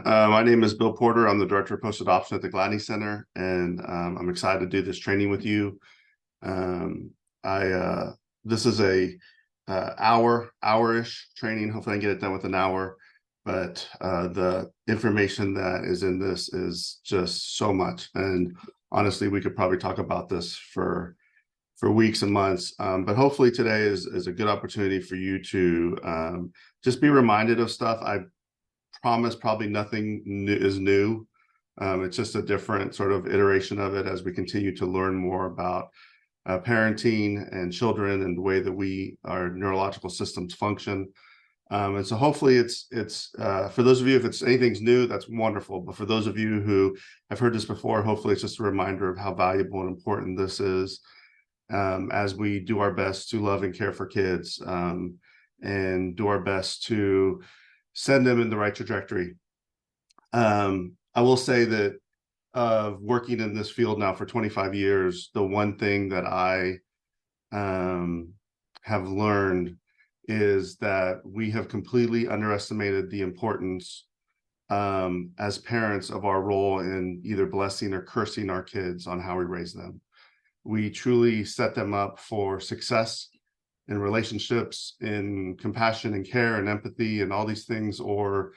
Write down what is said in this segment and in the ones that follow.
My name is Bill Porter. I'm the Director of Post-Adoption at the Gladney Center, and I'm excited to do this training with you. This is a hour-ish training. Hopefully I can get it done with an hour, but the information that is in this is just so much. And honestly, we could probably talk about this for weeks and months, but hopefully today is a good opportunity for you to just be reminded of stuff. I promise probably nothing is new. It's just a different sort of iteration of it as we continue to learn more about parenting and children and the way that our neurological systems function. And so hopefully it's for those of you, if it's anything's new, that's wonderful. But for those of you who have heard this before, hopefully it's just a reminder of how valuable and important this is as we do our best to love and care for kids and do our best to send them in the right trajectory. I will say that working in this field now for 25 years, the one thing that I have learned is that we have completely underestimated the importance as parents of our role in either blessing or cursing our kids on how we raise them. We truly set them up for success in relationships, in compassion and care and empathy and all these things, or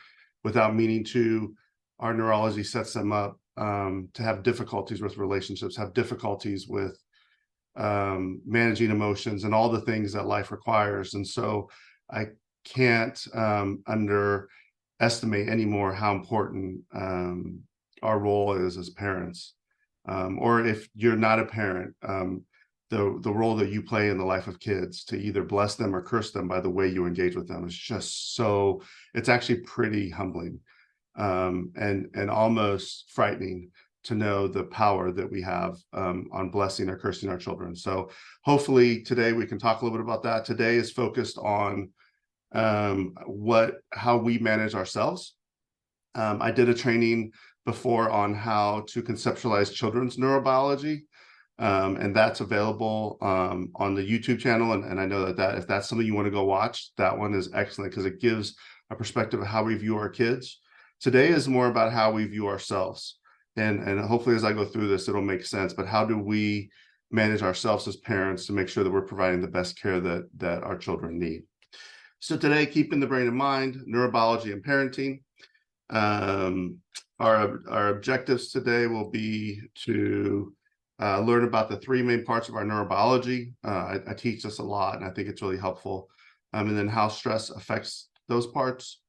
without meaning to, our neurology sets them up to have difficulties with relationships, have difficulties with managing emotions and all the things that life requires. And so I can't underestimate anymore how important our role is as parents. Or if you're not a parent, the role that you play in the life of kids to either bless them or curse them by the way you engage with them is just so, it's actually pretty humbling and almost frightening to know the power that we have on blessing or cursing our children. So hopefully today we can talk a little bit about that. Today is focused on how we manage ourselves. I did a training before on how to conceptualize children's neurobiology. And that's available on the YouTube channel. And I know that if that's something you want to go watch, that one is excellent because it gives a perspective of how we view our kids. Today is more about how we view ourselves. And hopefully as I go through this, it'll make sense. But how do we manage ourselves as parents to make sure that we're providing the best care that our children need? So today, keeping the brain in mind, neurobiology and parenting. Our objectives today will be to learn about the three main parts of our neurobiology. I teach this a lot, and I think it's really helpful. And then how stress affects those parts.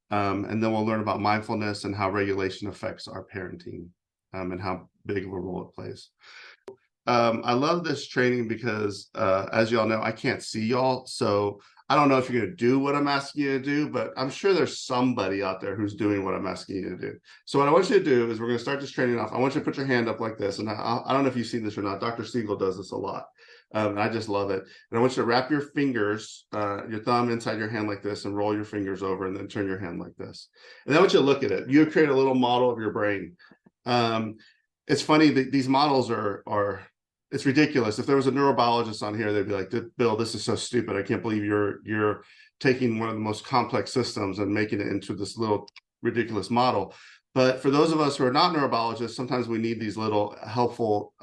And then we'll learn about mindfulness and how regulation affects our parenting and how big of a role it plays. I love this training because, as y'all know, I can't see y'all. So I don't know if you're going to do what I'm asking you to do, but I'm sure there's somebody out there who's doing what I'm asking you to do. So what I want you to do is we're going to start this training off. I want you to put your hand up like this. And I don't know if you've seen this or not. Dr. Siegel does this a lot. And I just love it. And I want you to wrap your fingers, your thumb inside your hand like this and roll your fingers over and then turn your hand like this. And then I want you to look at it. You create a little model of your brain. It's funny that these models it's ridiculous. If there was a neurobiologist on here, they'd be like, Bill, this is so stupid. I can't believe you're taking one of the most complex systems and making it into this little ridiculous model. But for those of us who are not neurobiologists, sometimes we need these little helpful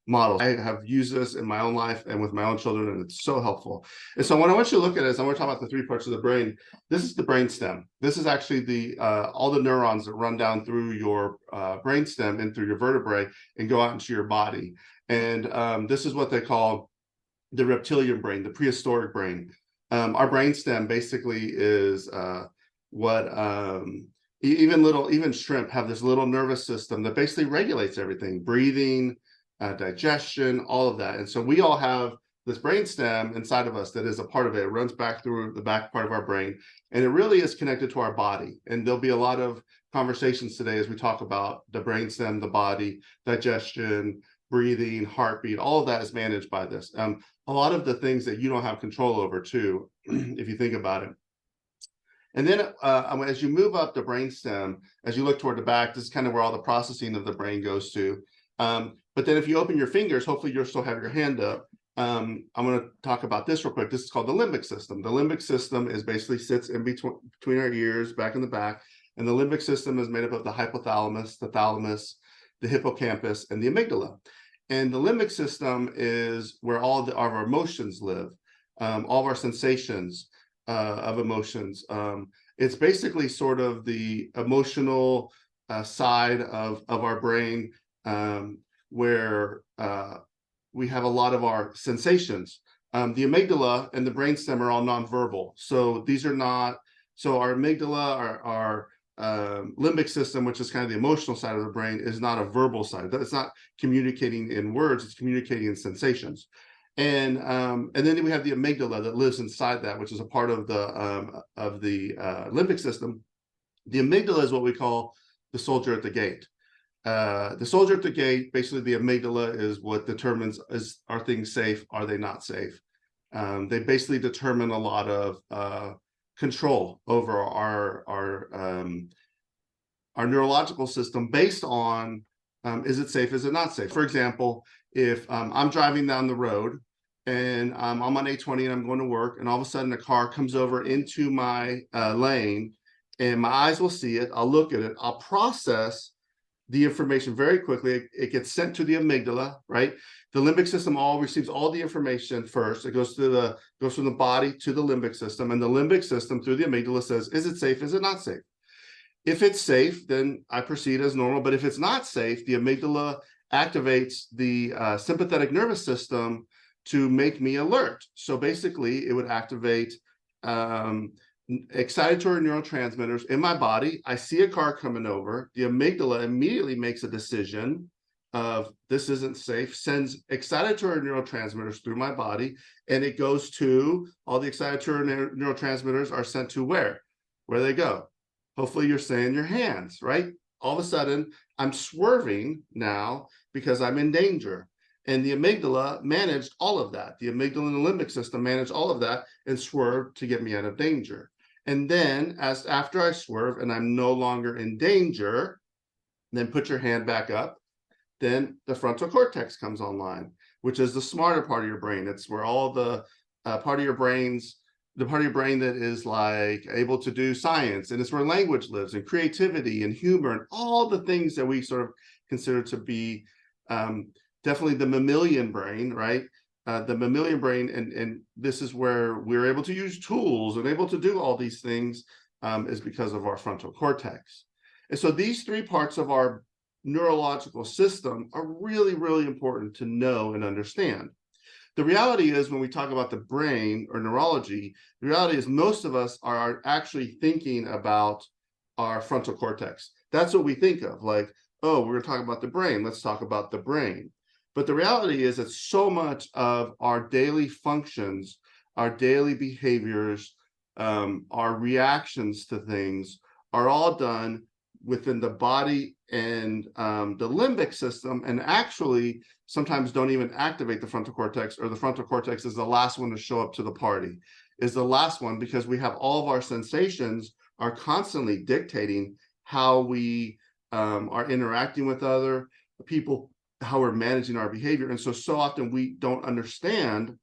models. I have used this in my own life and with my own children, and it's so helpful. And so what I want you to look at is, I want to talk about the three parts of the brain. This is the brainstem. This is actually all the neurons that run down through your brainstem and through your vertebrae and go out into your body. And this is what they call the reptilian brain, the prehistoric brain. Our brainstem basically is even shrimp have this little nervous system that basically regulates everything, breathing, digestion, all of that. And so we all have this brainstem inside of us that is a part of it. It runs back through the back part of our brain, and it really is connected to our body. And there'll be a lot of conversations today as we talk about the brainstem, the body, digestion, breathing, heartbeat, all of that is managed by this. A lot of the things that you don't have control over too, if you think about it. And then as you move up the brainstem, as you look toward the back, this is kind of where all the processing of the brain goes to. But then if you open your fingers, hopefully you'll still have your hand up. I'm going to talk about this real quick. This is called the limbic system. The limbic system is basically sits in between our ears, back in the back. And the limbic system is made up of the hypothalamus, the thalamus, the hippocampus, and the amygdala. And the limbic system is where all of our emotions live, all of our sensations of emotions. It's basically sort of the emotional side of our brain, where we have a lot of our sensations. The amygdala and the brainstem are all nonverbal. So these are not, so our amygdala, our limbic system, which is kind of the emotional side of the brain, is not a verbal side. It's not communicating in words, it's communicating in sensations. And then we have the amygdala that lives inside that, which is a part of the limbic system. The amygdala is what we call the soldier at the gate. The soldier at the gate, basically the amygdala is what determines, are things safe, are they not safe? They basically determine a lot of control over our neurological system based on, is it safe, is it not safe? For example, if I'm driving down the road and I'm on A20 and I'm going to work, and all of a sudden a car comes over into my lane, and my eyes will see it, I'll look at it, I'll process the information very quickly. It gets sent to the amygdala, right? The limbic system receives all the information first. It goes from the body to the limbic system, and the limbic system through the amygdala says, is it safe, is it not safe? If it's safe, then I proceed as normal. But if it's not safe, the amygdala activates the sympathetic nervous system to make me alert. So basically, it would activate excitatory neurotransmitters in my body. I see a car coming over. The amygdala immediately makes a decision of this isn't safe, sends excitatory neurotransmitters through my body, and it goes to, all the excitatory neurotransmitters are sent to where? Where they go? Hopefully you're saying your hands, right? All of a sudden, I'm swerving now because I'm in danger. And the amygdala managed all of that. The amygdala and the limbic system managed all of that and swerved to get me out of danger. And then after I swerve and I'm no longer in danger, then put your hand back up, then the frontal cortex comes online, which is the smarter part of your brain. It's where all the part of your brain that is like able to do science, and it's where language lives, and creativity and humor and all the things that we sort of consider to be definitely the mammalian brain, right? The mammalian brain, and this is where we're able to use tools and able to do all these things, is because of our frontal cortex. And so these three parts of our neurological system are really, really important to know and understand. The reality is, when we talk about the brain or neurology, the reality is most of us are actually thinking about our frontal cortex. That's what we think of, like, oh, we're going to talk about the brain, let's talk about the brain. But the reality is that so much of our daily functions, our daily behaviors, our reactions to things are all done within the body and the limbic system, and actually sometimes don't even activate the frontal cortex, or the frontal cortex is the last one to show up to the party, is the last one, because we have all of our sensations are constantly dictating how we are interacting with other people, how we're managing our behavior. And so often we don't understand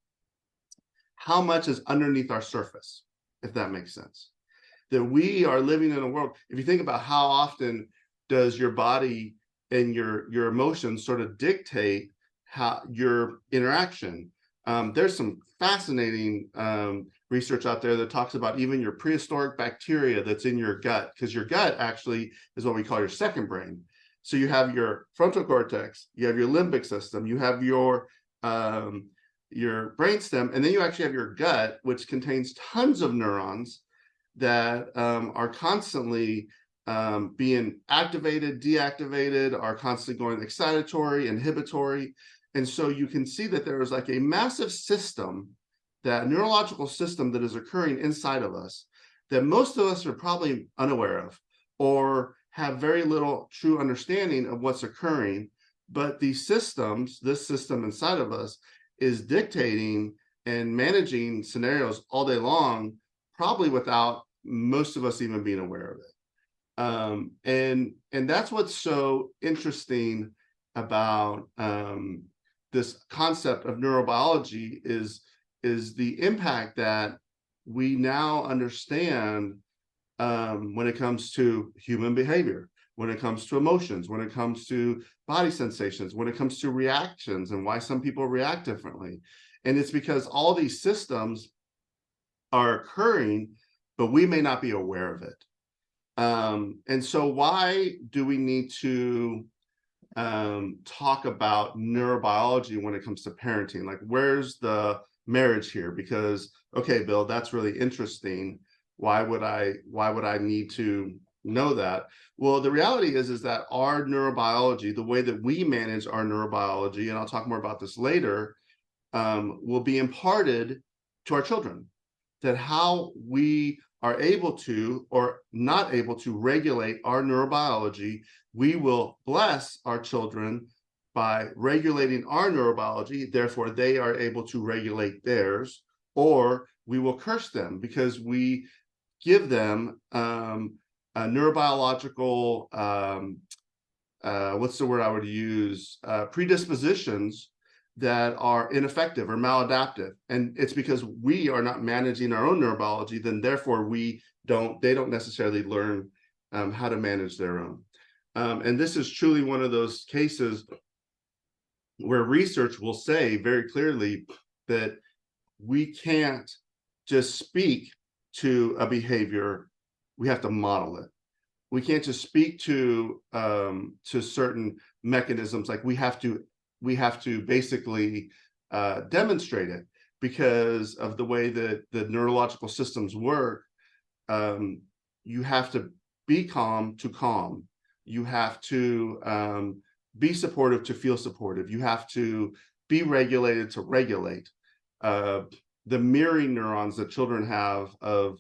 how much is underneath our surface, if that makes sense. That we are living in a world, if you think about how often does your body and your emotions sort of dictate how your interaction. There's some fascinating research out there that talks about even your prehistoric bacteria that's in your gut, because your gut actually is what we call your second brain. So you have your frontal cortex, you have your limbic system, you have your brainstem, and then you actually have your gut, which contains tons of neurons that are constantly being activated, deactivated, are constantly going excitatory, inhibitory. And so you can see that there is like a massive system, that neurological system that is occurring inside of us that most of us are probably unaware of, or have very little true understanding of what's occurring. But these systems, this system inside of us, is dictating and managing scenarios all day long, probably without most of us even being aware of it. And that's what's so interesting about this concept of neurobiology is the impact that we now understand when it comes to human behavior, when it comes to emotions, when it comes to body sensations, when it comes to reactions and why some people react differently. And it's because all these systems are occurring, but we may not be aware of it. And so why do we need to talk about neurobiology when it comes to parenting? Like, where's the marriage here? Because, okay, Bill, that's really interesting. Why would I need to know that? Well, the reality is that our neurobiology, the way that we manage our neurobiology, and I'll talk more about this later, will be imparted to our children. That how we are able to or not able to regulate our neurobiology, we will bless our children by regulating our neurobiology, therefore they are able to regulate theirs, or we will curse them because we give them a neurobiological, what's the word I would use, predispositions that are ineffective or maladaptive. And it's because we are not managing our own neurobiology, then therefore they don't necessarily learn how to manage their own. And this is truly one of those cases where research will say very clearly that we can't just speak to a behavior, we have to model it. We can't just speak to certain mechanisms. Like we have to basically demonstrate it because of the way that the neurological systems work. You have to be calm to calm. You have to be supportive to feel supportive. You have to be regulated to regulate. The mirroring neurons that children have of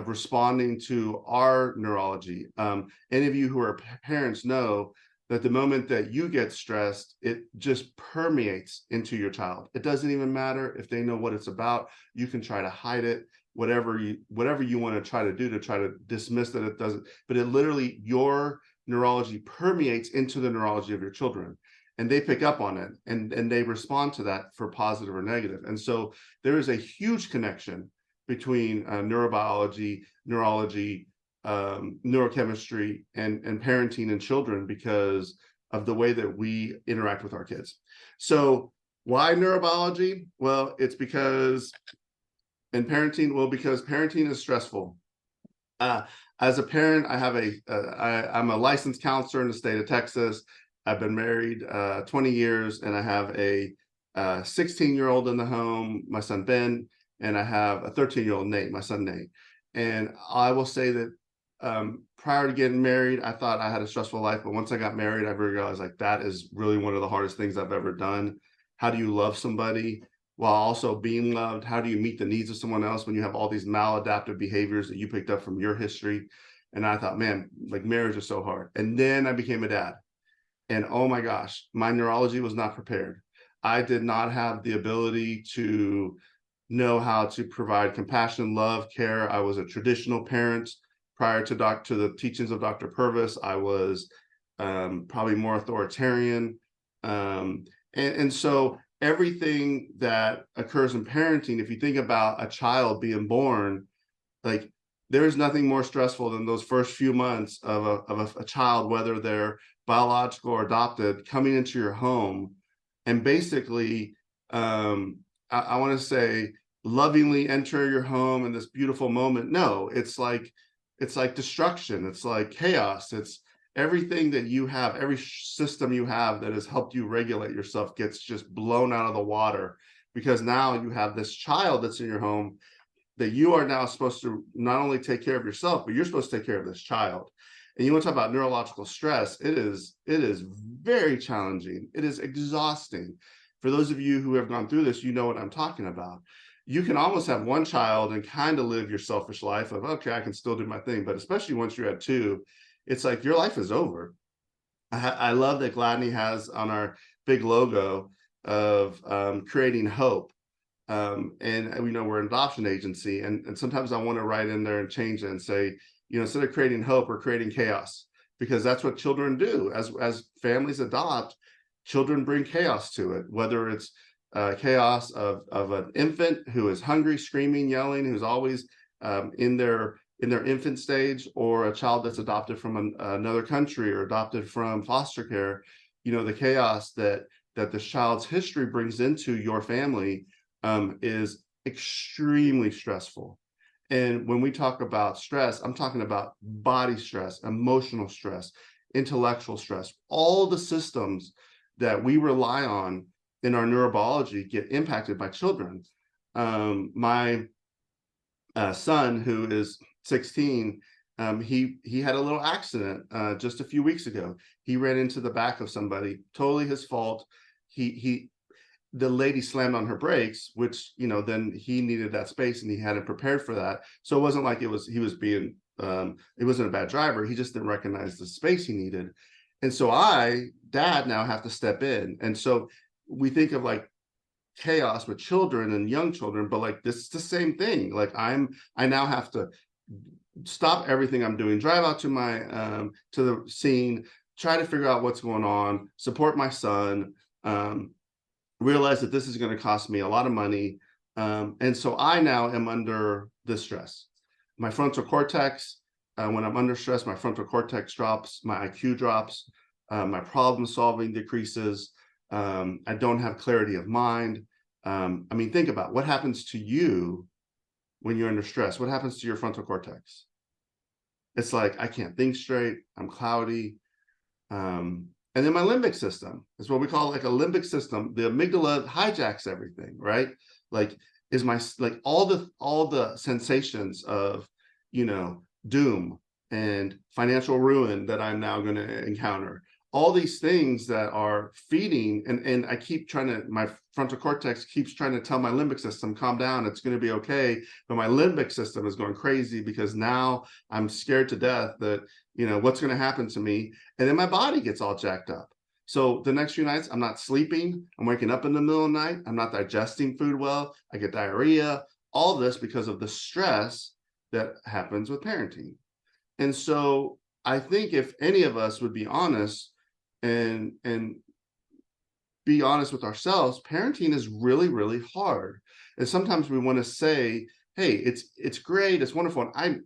responding to our neurology. Any of you who are parents know that the moment that you get stressed, it just permeates into your child. It doesn't even matter if they know what it's about. You can try to hide it, whatever you want to try to do to try to dismiss that it doesn't, but it literally, your neurology permeates into the neurology of your children. And they pick up on it and they respond to that for positive or negative. And so there is a huge connection between neurobiology, neurology, neurochemistry, and parenting and children because of the way that we interact with our kids. So why neurobiology? Well, it's because because parenting is stressful. As a parent, I'm a licensed counselor in the state of Texas. I've been married 20 years, and I have a 16-year-old in the home, my son Ben, and I have a 13-year-old Nate, my son Nate. And I will say that prior to getting married, I thought I had a stressful life, but once I got married, I realized like that is really one of the hardest things I've ever done. How do you love somebody while also being loved? How do you meet the needs of someone else when you have all these maladaptive behaviors that you picked up from your history? And I thought, man, like marriage is so hard. And then I became a dad. And oh my gosh, my neurology was not prepared. I did not have the ability to know how to provide compassion, love, care. I was a traditional parent prior to the teachings of Dr. Purvis. I was probably more authoritarian. And so everything that occurs in parenting, if you think about a child being born, like there's nothing more stressful than those first few months of a child, whether they're biological or adopted, coming into your home and basically, I want to say, lovingly enter your home in this beautiful moment. No, it's like destruction. It's like chaos. It's everything that you have, every system you have that has helped you regulate yourself gets just blown out of the water because now you have this child that's in your home that you are now supposed to not only take care of yourself, but you're supposed to take care of this child. And you want to talk about neurological stress, it is very challenging. It is exhausting. For those of you who have gone through this, you know what I'm talking about. You can almost have one child and kind of live your selfish life of, okay, I can still do my thing. But especially once you're at two, it's like your life is over. I love that Gladney has on our big logo of creating hope. And we know we're an adoption agency. And sometimes I want to write in there and change it and say, instead of creating hope, we're creating chaos, because that's what children do. As families adopt, children bring chaos to it, whether it's chaos of an infant who is hungry, screaming, yelling, who's always in their in their infant stage, or a child that's adopted from another country or adopted from foster care, the chaos that the child's history brings into your family is extremely stressful. And when we talk about stress, I'm talking about body stress, emotional stress, intellectual stress. All the systems that we rely on in our neurobiology get impacted by children. My son, who is 16, he had a little accident just a few weeks ago. He ran into the back of somebody, totally his fault. The lady slammed on her brakes, which, then he needed that space and he hadn't prepared for that. So it wasn't like he was being, it wasn't a bad driver. He just didn't recognize the space he needed. And so dad now have to step in. And so we think of like chaos with children and young children, but like this is the same thing. Like I now have to stop everything I'm doing, drive out to to the scene, try to figure out what's going on, support my son, realize that this is going to cost me a lot of money. And so I now am under this stress. My frontal cortex, when I'm under stress, my frontal cortex drops, my IQ drops, my problem solving decreases. I don't have clarity of mind. Think about what happens to you when you're under stress. What happens to your frontal cortex? It's like, I can't think straight. I'm cloudy. And then my limbic system is what we call like a limbic system. The amygdala hijacks everything, right? Like all the sensations of, doom and financial ruin that I'm now going to encounter. All these things that are feeding, and I keep my frontal cortex keeps trying to tell my limbic system, calm down, it's going to be okay. But my limbic system is going crazy because now I'm scared to death that, what's going to happen to me. And then my body gets all jacked up. So the next few nights, I'm not sleeping. I'm waking up in the middle of the night. I'm not digesting food well. I get diarrhea, all this because of the stress that happens with parenting. And so I think if any of us would be honest, and be honest with ourselves, parenting is really, really hard. And sometimes we want to say, hey, it's great, it's wonderful. And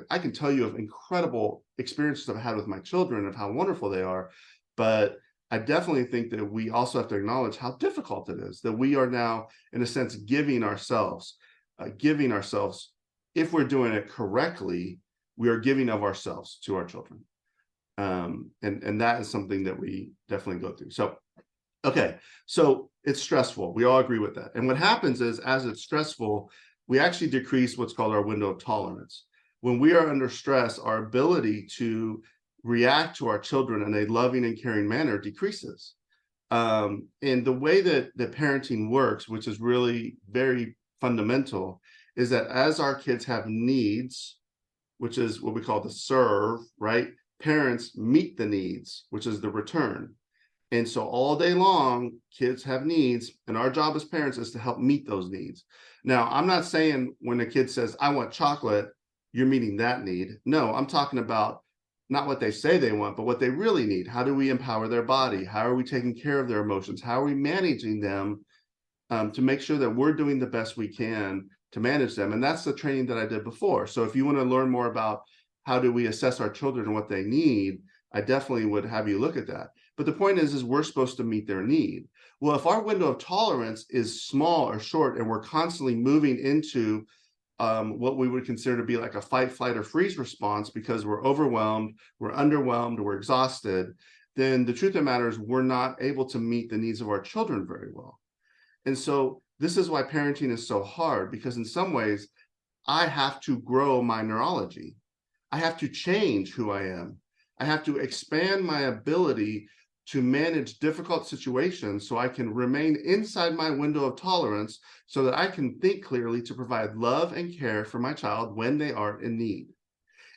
I can tell you of incredible experiences I've had with my children of how wonderful they are. But I definitely think that we also have to acknowledge how difficult it is, that we are now, in a sense, giving ourselves, if we're doing it correctly, we are giving of ourselves to our children. And that is something that we definitely go through. So, okay, so it's stressful. We all agree with that. And what happens is, as it's stressful, we actually decrease what's called our window of tolerance. When we are under stress, our ability to react to our children in a loving and caring manner decreases. And the way that parenting works, which is really very fundamental, is that as our kids have needs, which is what we call the serve, right? Parents meet the needs, which is the return. And so all day long, kids have needs, and our job as parents is to help meet those needs. Now, I'm not saying when a kid says, I want chocolate, you're meeting that need. No, I'm talking about not what they say they want, but what they really need. How do we empower their body? How are we taking care of their emotions? How are we managing them to make sure that we're doing the best we can to manage them? And that's the training that I did before. So if you want to learn more about how do we assess our children and what they need, I definitely would have you look at that. But the point is we're supposed to meet their need. Well, if our window of tolerance is small or short, and we're constantly moving into what we would consider to be like a fight, flight, or freeze response because we're overwhelmed, we're underwhelmed, we're exhausted, then the truth of the matter is we're not able to meet the needs of our children very well. And so this is why parenting is so hard, because in some ways, I have to grow my neurology. I have to change who I am. I have to expand my ability to manage difficult situations so I can remain inside my window of tolerance so that I can think clearly to provide love and care for my child when they are in need.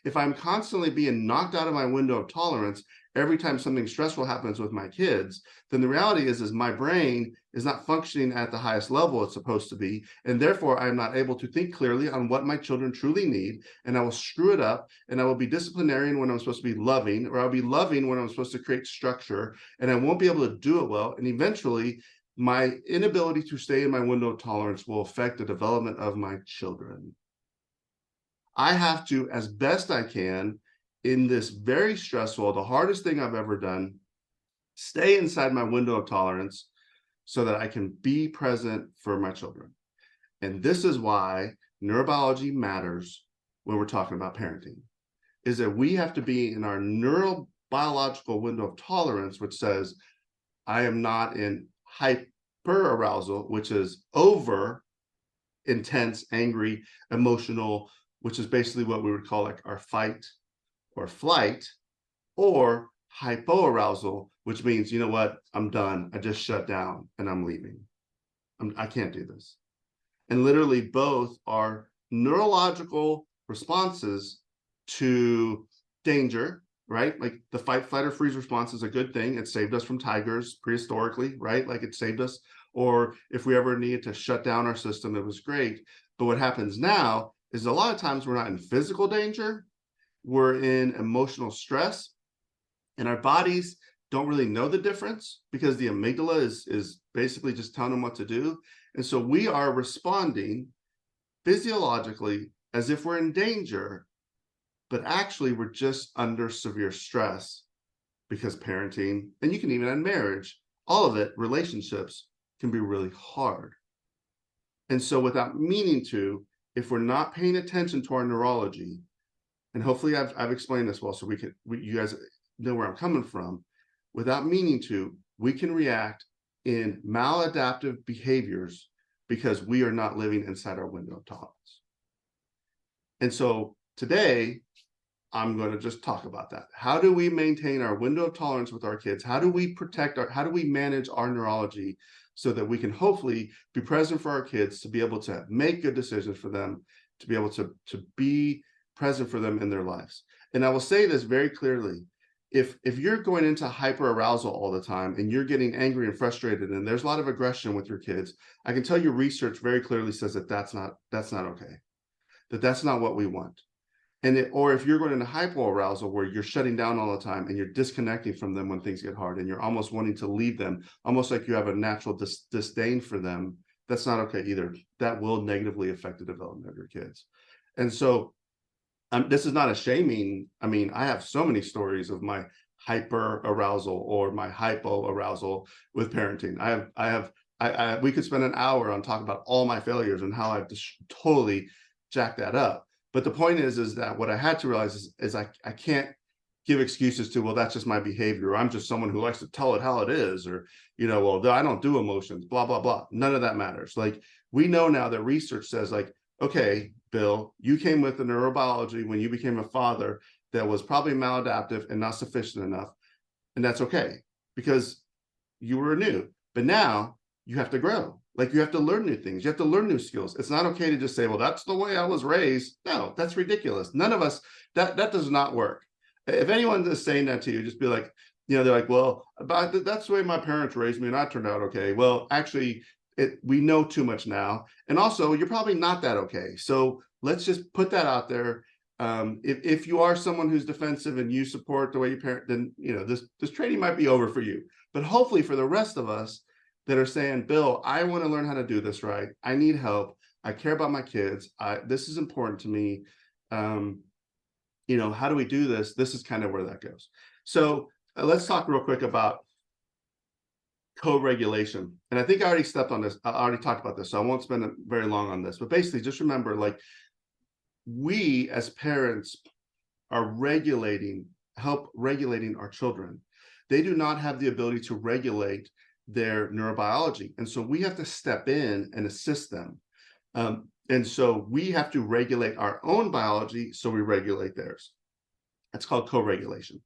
If I'm constantly being knocked out of my window of tolerance every time something stressful happens with my kids, then the reality is my brain is not functioning at the highest level it's supposed to be, and therefore I'm not able to think clearly on what my children truly need, and I will screw it up, and I will be disciplinarian when I'm supposed to be loving, or I'll be loving when I'm supposed to create structure, and I won't be able to do it well, and eventually my inability to stay in my window of tolerance will affect the development of my children. I have to, as best I can, in this very stressful, the hardest thing I've ever done, stay inside my window of tolerance so that I can be present for my children. And this is why neurobiology matters when we're talking about parenting, is that we have to be in our neurobiological window of tolerance, which says, I am not in hyperarousal, which is over intense, angry, emotional, which is basically what we would call like our fight or flight, or hypoarousal, which means, you know what, I'm done. I just shut down and I'm leaving. I can't do this. And literally both are neurological responses to danger, right? Like the fight, flight, or freeze response is a good thing. It saved us from tigers prehistorically, right? Like it saved us. Or if we ever needed to shut down our system, it was great. But what happens now is a lot of times we're not in physical danger. We're in emotional stress, and our bodies don't really know the difference because the amygdala is basically just telling them what to do. And so we are responding physiologically as if we're in danger, but actually we're just under severe stress because parenting, and you can even add marriage, all of it, relationships can be really hard. And so without meaning to, if we're not paying attention to our neurology, and hopefully I've explained this well, so you guys know where I'm coming from, without meaning to, we can react in maladaptive behaviors because we are not living inside our window of tolerance. And so today, I'm going to just talk about that. How do we maintain our window of tolerance with our kids? How do we how do we manage our neurology so that we can hopefully be present for our kids, to be able to make good decisions for them, to be able to be present for them in their lives? And I will say this very clearly. If you're going into hyperarousal all the time and you're getting angry and frustrated and there's a lot of aggression with your kids, I can tell you research very clearly says that that's not okay, that's not what we want. Or if you're going into hypoarousal where you're shutting down all the time and you're disconnecting from them when things get hard and you're almost wanting to leave them, almost like you have a natural disdain for them, that's not okay either. That will negatively affect the development of your kids. And so this is not a shaming. I mean, I have so many stories of my hyper arousal or my hypo arousal with parenting. We could spend an hour on talking about all my failures and how I've just totally jacked that up. But the point is that what I had to realize is I can't give excuses to, well, that's just my behavior. Or I'm just someone who likes to tell it how it is, or, well, I don't do emotions, blah, blah, blah. None of that matters. Like, we know now that research says, like, okay, Bill, you came with the neurobiology when you became a father that was probably maladaptive and not sufficient enough. And that's okay because you were new. But now you have to grow. Like, you have to learn new things. You have to learn new skills. It's not okay to just say, well, that's the way I was raised. No, that's ridiculous. None of us, that does not work. If anyone is saying that to you, just be like, they're like, well, that's the way my parents raised me and I turned out okay. Well, actually, we know too much now. And also, you're probably not that okay. So let's just put that out there. If you are someone who's defensive and you support the way you parent, then, this training might be over for you. But hopefully for the rest of us that are saying, Bill, I want to learn how to do this right. I need help. I care about my kids. This is important to me. How do we do this? This is kind of where that goes. So let's talk real quick about co-regulation. And I think I already stepped on this. I already talked about this, so I won't spend very long on this. But basically, just remember, like, we as parents are help regulating our children. They do not have the ability to regulate their neurobiology. And so we have to step in and assist them. And so we have to regulate our own biology, so we regulate theirs. That's called co-regulation.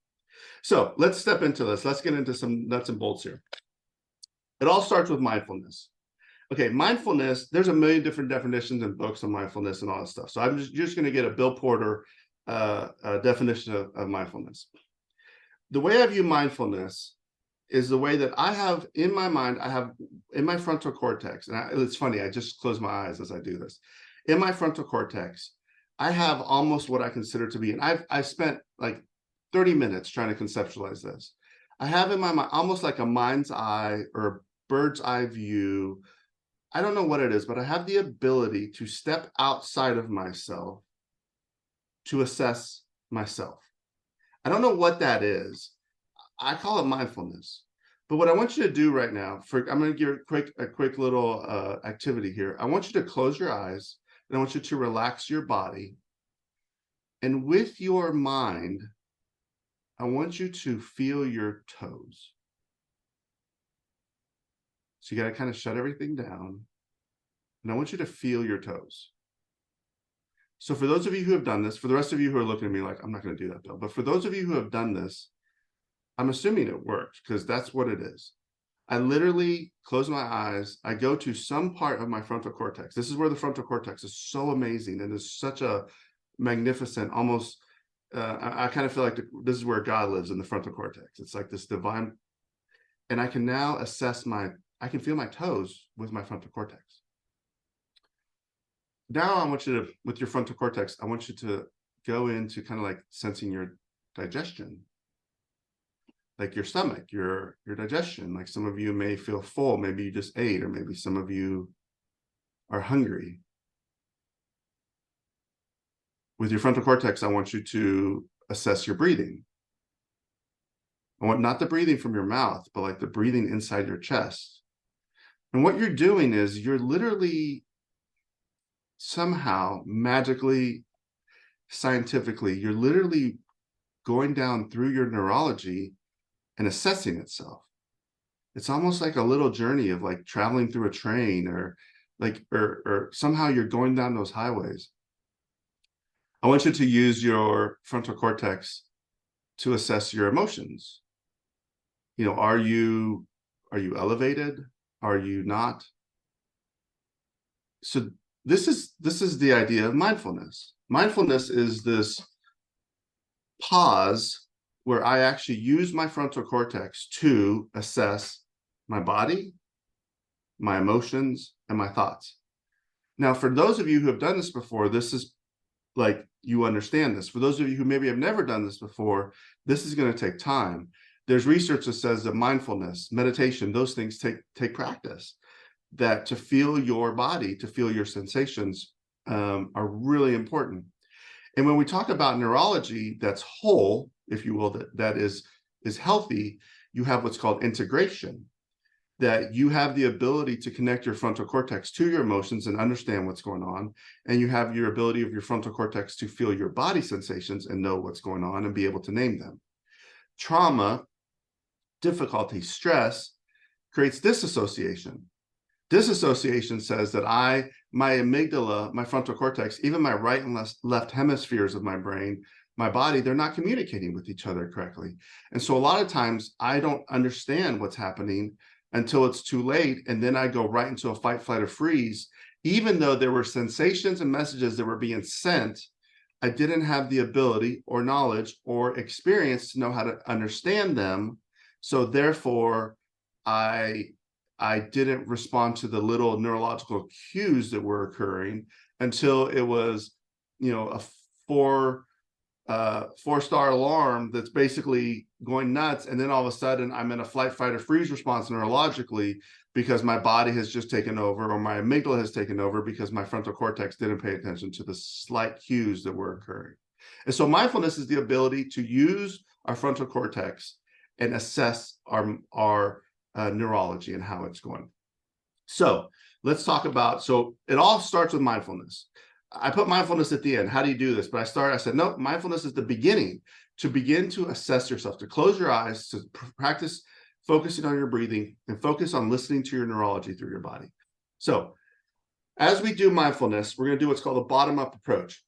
So let's step into this. Let's get into some nuts and bolts here. It all starts with mindfulness. Okay, mindfulness, there's a million different definitions and books on mindfulness and all that stuff. So I'm just going to get a Bill Porter definition of mindfulness. The way I view mindfulness is the way that I have in my mind, I have in my frontal cortex, and it's funny, I just close my eyes as I do this. In my frontal cortex, I have almost what I consider to be, and I've spent like 30 minutes trying to conceptualize this. I have in my mind almost like a mind's eye or a bird's eye view. I don't know what it is, but I have the ability to step outside of myself to assess myself. I don't know what that is. I call it mindfulness. But what I want you to do right now, I'm going to give a quick little activity here. I want you to close your eyes, and I want you to relax your body. And with your mind, I want you to feel your toes. So you got to kind of shut everything down. And I want you to feel your toes. So for those of you who have done this, for the rest of you who are looking at me like, I'm not going to do that, Bill. But for those of you who have done this, I'm assuming it works because that's what it is. I literally close my eyes. I go to some part of my frontal cortex. This is where the frontal cortex is so amazing and is such a magnificent, almost, I kind of feel like this is where God lives, in the frontal cortex. It's like this divine, and I can now assess I can feel my toes with my frontal cortex. Now I want you to, with your frontal cortex, I want you to go into kind of like sensing your digestion, like your stomach, your digestion. Like some of you may feel full, maybe you just ate, or maybe some of you are hungry. With your frontal cortex, I want you to assess your breathing. I want not the breathing from your mouth, but like the breathing inside your chest. And what you're doing is you're literally somehow magically, scientifically, you're literally going down through your neurology and assessing itself. It's almost like a little journey of like traveling through a train, or like, or somehow you're going down those highways. I want you to use your frontal cortex to assess your emotions. You know, are you elevated? Are you not? So this is the idea of mindfulness. Mindfulness is this pause where I actually use my frontal cortex to assess my body, my emotions, and my thoughts. Now, for those of you who have done this before, this is like, you understand this. For those of you who maybe have never done this before, this is going to take time. There's research that says that mindfulness, meditation, those things take practice. That to feel your body, to feel your sensations are really important. And when we talk about neurology that's whole, if you will, that is healthy, you have what's called integration, that you have the ability to connect your frontal cortex to your emotions and understand what's going on. And you have your ability of your frontal cortex to feel your body sensations and know what's going on and be able to name them. Trauma, difficulty, stress creates disassociation. Disassociation says that my amygdala, my frontal cortex, even my right and left hemispheres of my brain, my body, they're not communicating with each other correctly. And so a lot of times I don't understand what's happening until it's too late. And then I go right into a fight, flight, or freeze. Even though there were sensations and messages that were being sent, I didn't have the ability or knowledge or experience to know how to understand them. So therefore, I didn't respond to the little neurological cues that were occurring until it was, a four-star alarm that's basically going nuts. And then all of a sudden I'm in a flight, fight, or freeze response neurologically because my body has just taken over, or my amygdala has taken over because my frontal cortex didn't pay attention to the slight cues that were occurring. And so mindfulness is the ability to use our frontal cortex and assess our neurology and how it's going. So let's talk about, so it all starts with mindfulness. I put mindfulness at the end. How do you do this? But I said, no, mindfulness is the beginning, to begin to assess yourself, to close your eyes, to practice focusing on your breathing and focus on listening to your neurology through your body. So as we do mindfulness, we're going to do what's called a bottom-up approach.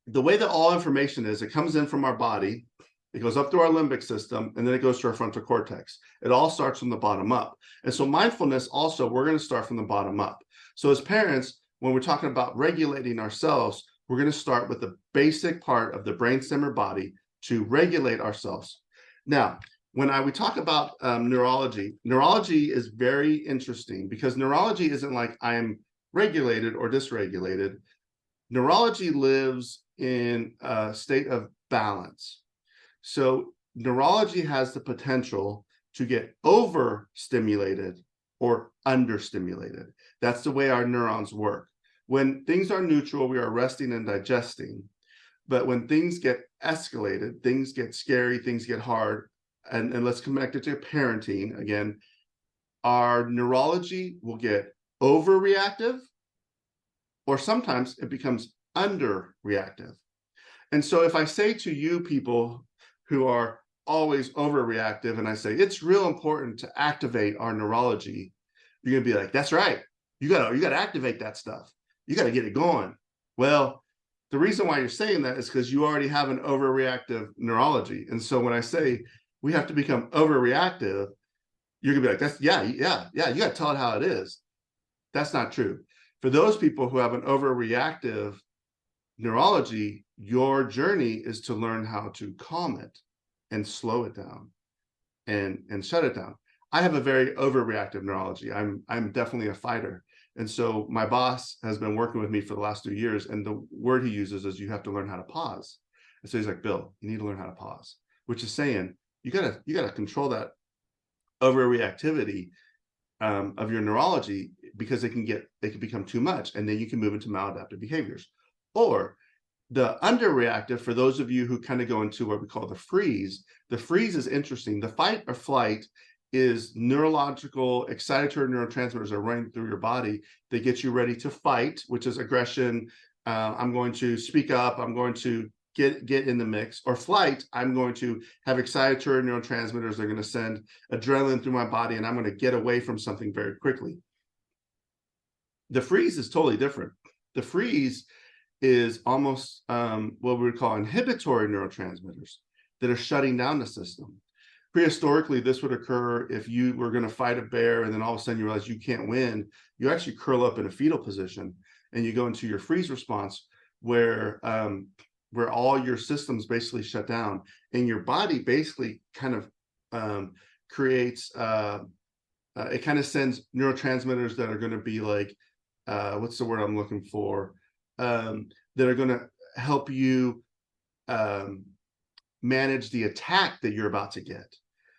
The way that all information is, it comes in from our body, it goes up through our limbic system, and then it goes to our frontal cortex. It all starts from the bottom up. And so mindfulness also, we're going to start from the bottom up. So as parents, when we're talking about regulating ourselves, we're going to start with the basic part of the brainstem or body to regulate ourselves. Now, when we talk about neurology is very interesting, because neurology isn't like I'm regulated or dysregulated. Neurology lives in a state of balance. So neurology has the potential to get overstimulated or understimulated. That's the way our neurons work. When things are neutral, we are resting and digesting. But when things get escalated, things get scary, things get hard, and let's connect it to parenting again, our neurology will get overreactive, or sometimes it becomes underreactive. And so if I say to you people who are always overreactive, and I say it's real important to activate our neurology, you're gonna be like, that's right. You gotta activate that stuff. You gotta get it going. Well, the reason why you're saying that is because you already have an overreactive neurology. And so when I say we have to become overreactive, you're gonna be like, that's yeah, you gotta tell it how it is. That's not true. For those people who have an overreactive neurology, your journey is to learn how to calm it and slow it down and shut it down. I have a very overreactive neurology. I'm definitely a fighter. And so my boss has been working with me for the last 2 years, and the word he uses is you have to learn how to pause. And so he's like, Bill, you need to learn how to pause, which is saying you gotta control that overreactivity of your neurology, because it can become too much, and then you can move into maladaptive behaviors. Or the underreactive, for those of you who kind of go into what we call the freeze is interesting. The fight or flight is neurological excitatory neurotransmitters are running through your body. They get you ready to fight, which is aggression. I'm going to speak up. I'm going to get in the mix. Or flight, I'm going to have excitatory neurotransmitters. They're going to send adrenaline through my body, and I'm going to get away from something very quickly. The freeze is totally different. The freeze is almost what we would call inhibitory neurotransmitters that are shutting down the system. Prehistorically, this would occur if you were going to fight a bear and then all of a sudden you realize you can't win. You actually curl up in a fetal position and you go into your freeze response, where all your systems basically shut down, and your body basically kind of creates it kind of sends neurotransmitters that are going to be like what's the word I'm looking for, that are going to help you manage the attack that you're about to get.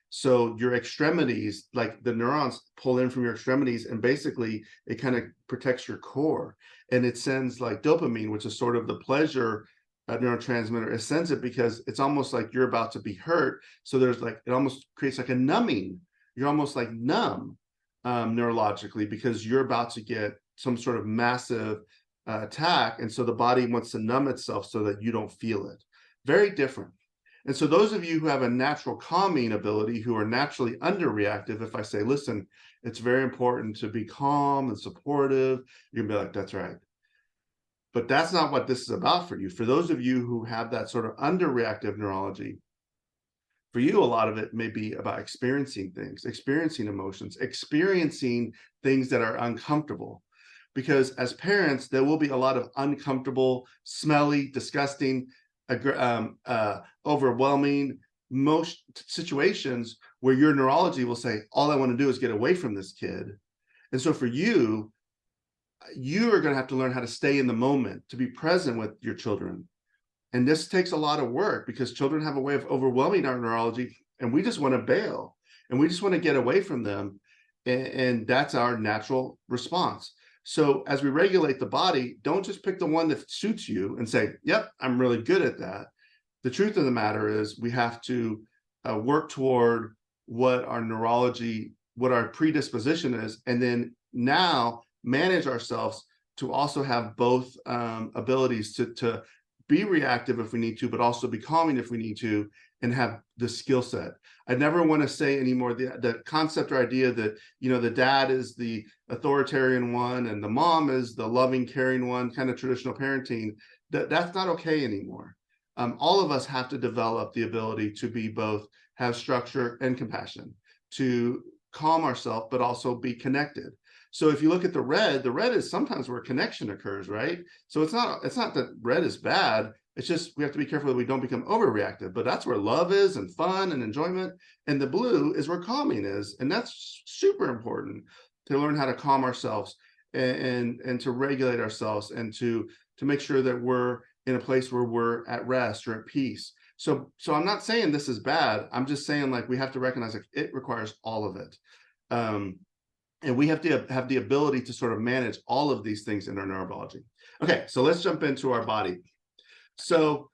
So your extremities, like the neurons pull in from your extremities, and basically it kind of protects your core, and it sends like dopamine, which is sort of the pleasure neurotransmitter. It sends it because it's almost like you're about to be hurt. So there's like, it almost creates like a numbing. You're almost like numb neurologically, because you're about to get some sort of massive attack. And so the body wants to numb itself so that you don't feel it. Very different. And so those of you who have a natural calming ability, who are naturally underreactive, if I say, listen, it's very important to be calm and supportive, you're gonna be like, that's right. But that's not what this is about for you. For those of you who have that sort of underreactive neurology, for you, a lot of it may be about experiencing things, experiencing emotions, experiencing things that are uncomfortable. Because as parents, there will be a lot of uncomfortable, smelly, disgusting, overwhelming, most situations where your neurology will say, all I want to do is get away from this kid. And so for you, you are going to have to learn how to stay in the moment, to be present with your children. And this takes a lot of work, because children have a way of overwhelming our neurology, and we just want to bail, and we just want to get away from them. And that's our natural response. So as we regulate the body, don't just pick the one that suits you and say, yep, I'm really good at that. The truth of the matter is we have to work toward what our neurology, what our predisposition is, and then now manage ourselves to also have both abilities to be reactive if we need to, but also be calming if we need to, and have the skill set. I never want to say anymore the concept or idea that, you know, the dad is the authoritarian one and the mom is the loving, caring one, kind of traditional parenting. That's not okay anymore. All of us have to develop the ability to be both, have structure and compassion, to calm ourselves, but also be connected. So if you look at the red is sometimes where connection occurs, right? So it's not that red is bad. It's just we have to be careful that we don't become overreactive. But that's where love is, and fun and enjoyment. And the blue is where calming is. And that's super important, to learn how to calm ourselves and to regulate ourselves, and to make sure that we're in a place where we're at rest or at peace. So I'm not saying this is bad. I'm just saying, like, we have to recognize like it requires all of it. And we have to have the ability to sort of manage all of these things in our neurobiology. Okay, so let's jump into our body. So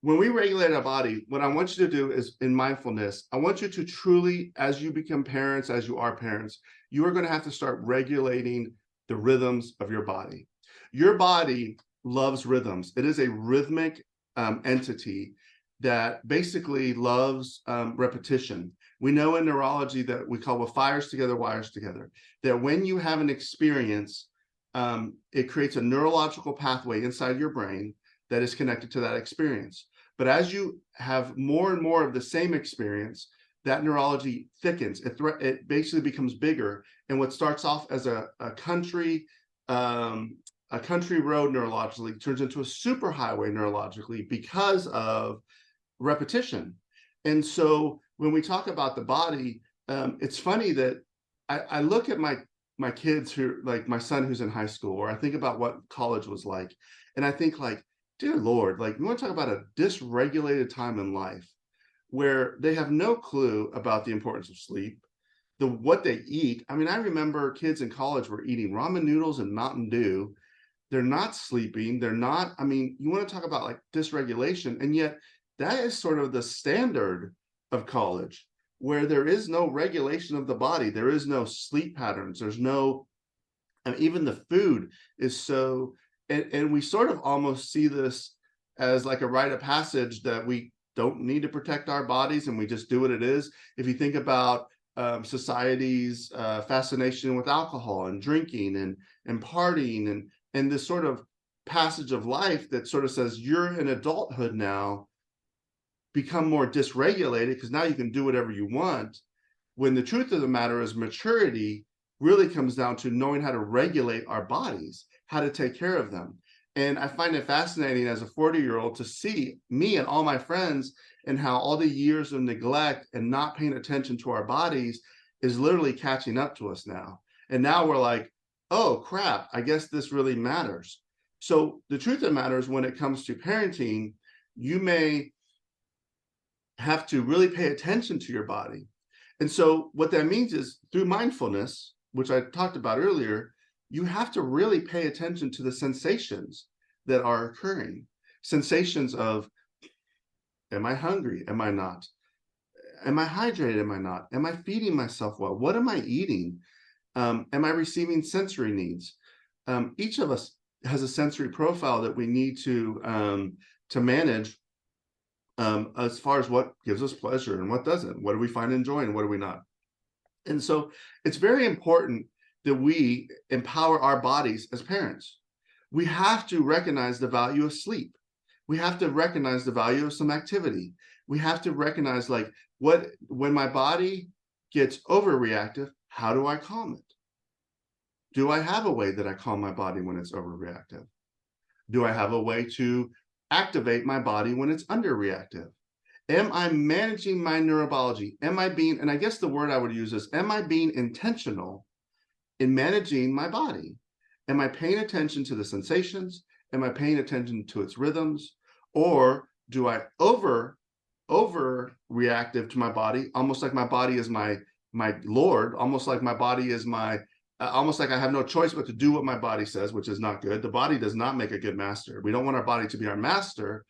when we regulate our body, what I want you to do is, in mindfulness, I want you to truly, as you become parents, as you are parents, you are going to have to start regulating the rhythms of your body. Your body loves rhythms. It is a rhythmic entity that basically loves repetition. We know in neurology that we call what fires together, wires together, that when you have an experience, it creates a neurological pathway inside your brain that is connected to that experience. But as you have more and more of the same experience, that neurology thickens. It basically becomes bigger. And what starts off as a country road neurologically turns into a superhighway neurologically because of repetition. And so when we talk about the body, it's funny that I look at my kids who, like my son who's in high school, or I think about what college was like, and I think like, dear Lord, like you want to talk about a dysregulated time in life where they have no clue about the importance of sleep, what they eat. I mean, I remember kids in college were eating ramen noodles and Mountain Dew. They're not sleeping. They're not, I mean, you want to talk about like dysregulation, and yet that is sort of the standard of college, where there is no regulation of the body. There is no sleep patterns. There's no, and even the food is so, and we sort of almost see this as like a rite of passage that we don't need to protect our bodies and we just do what it is. If you think about society's fascination with alcohol and drinking and partying and this sort of passage of life that sort of says you're in adulthood now, become more dysregulated because now you can do whatever you want, when the truth of the matter is maturity really comes down to knowing how to regulate our bodies, how to take care of them. And I find it fascinating as a 40-year-old to see me and all my friends and how all the years of neglect and not paying attention to our bodies is literally catching up to us now. And now we're like, oh crap, I guess this really matters. So the truth of the matter is when it comes to parenting, you may have to really pay attention to your body. And so what that means is through mindfulness, which I talked about earlier, you have to really pay attention to the sensations that are occurring. Sensations of, am I hungry? Am I not? Am I hydrated? Am I not? Am I feeding myself well? What am I eating? Am I receiving sensory needs? Each of us has a sensory profile that we need to manage as far as what gives us pleasure and what doesn't. What do we find enjoying? What do we not? And so it's very important that we empower our bodies as parents. We have to recognize the value of sleep. We have to recognize the value of some activity. We have to recognize like when my body gets overreactive, how do I calm it? Do I have a way that I calm my body when it's overreactive? Do I have a way to activate my body when it's underreactive? Am I managing my neurobiology? Am I being, and I guess the word I would use is, am I being intentional in managing my body? Am I paying attention to the sensations? Am I paying attention to its rhythms? Or do I overreactive to my body, almost like my body is my Lord, almost like my body is my, almost like I have no choice but to do what my body says, which is not good. The body does not make a good master. We don't want our body to be our master,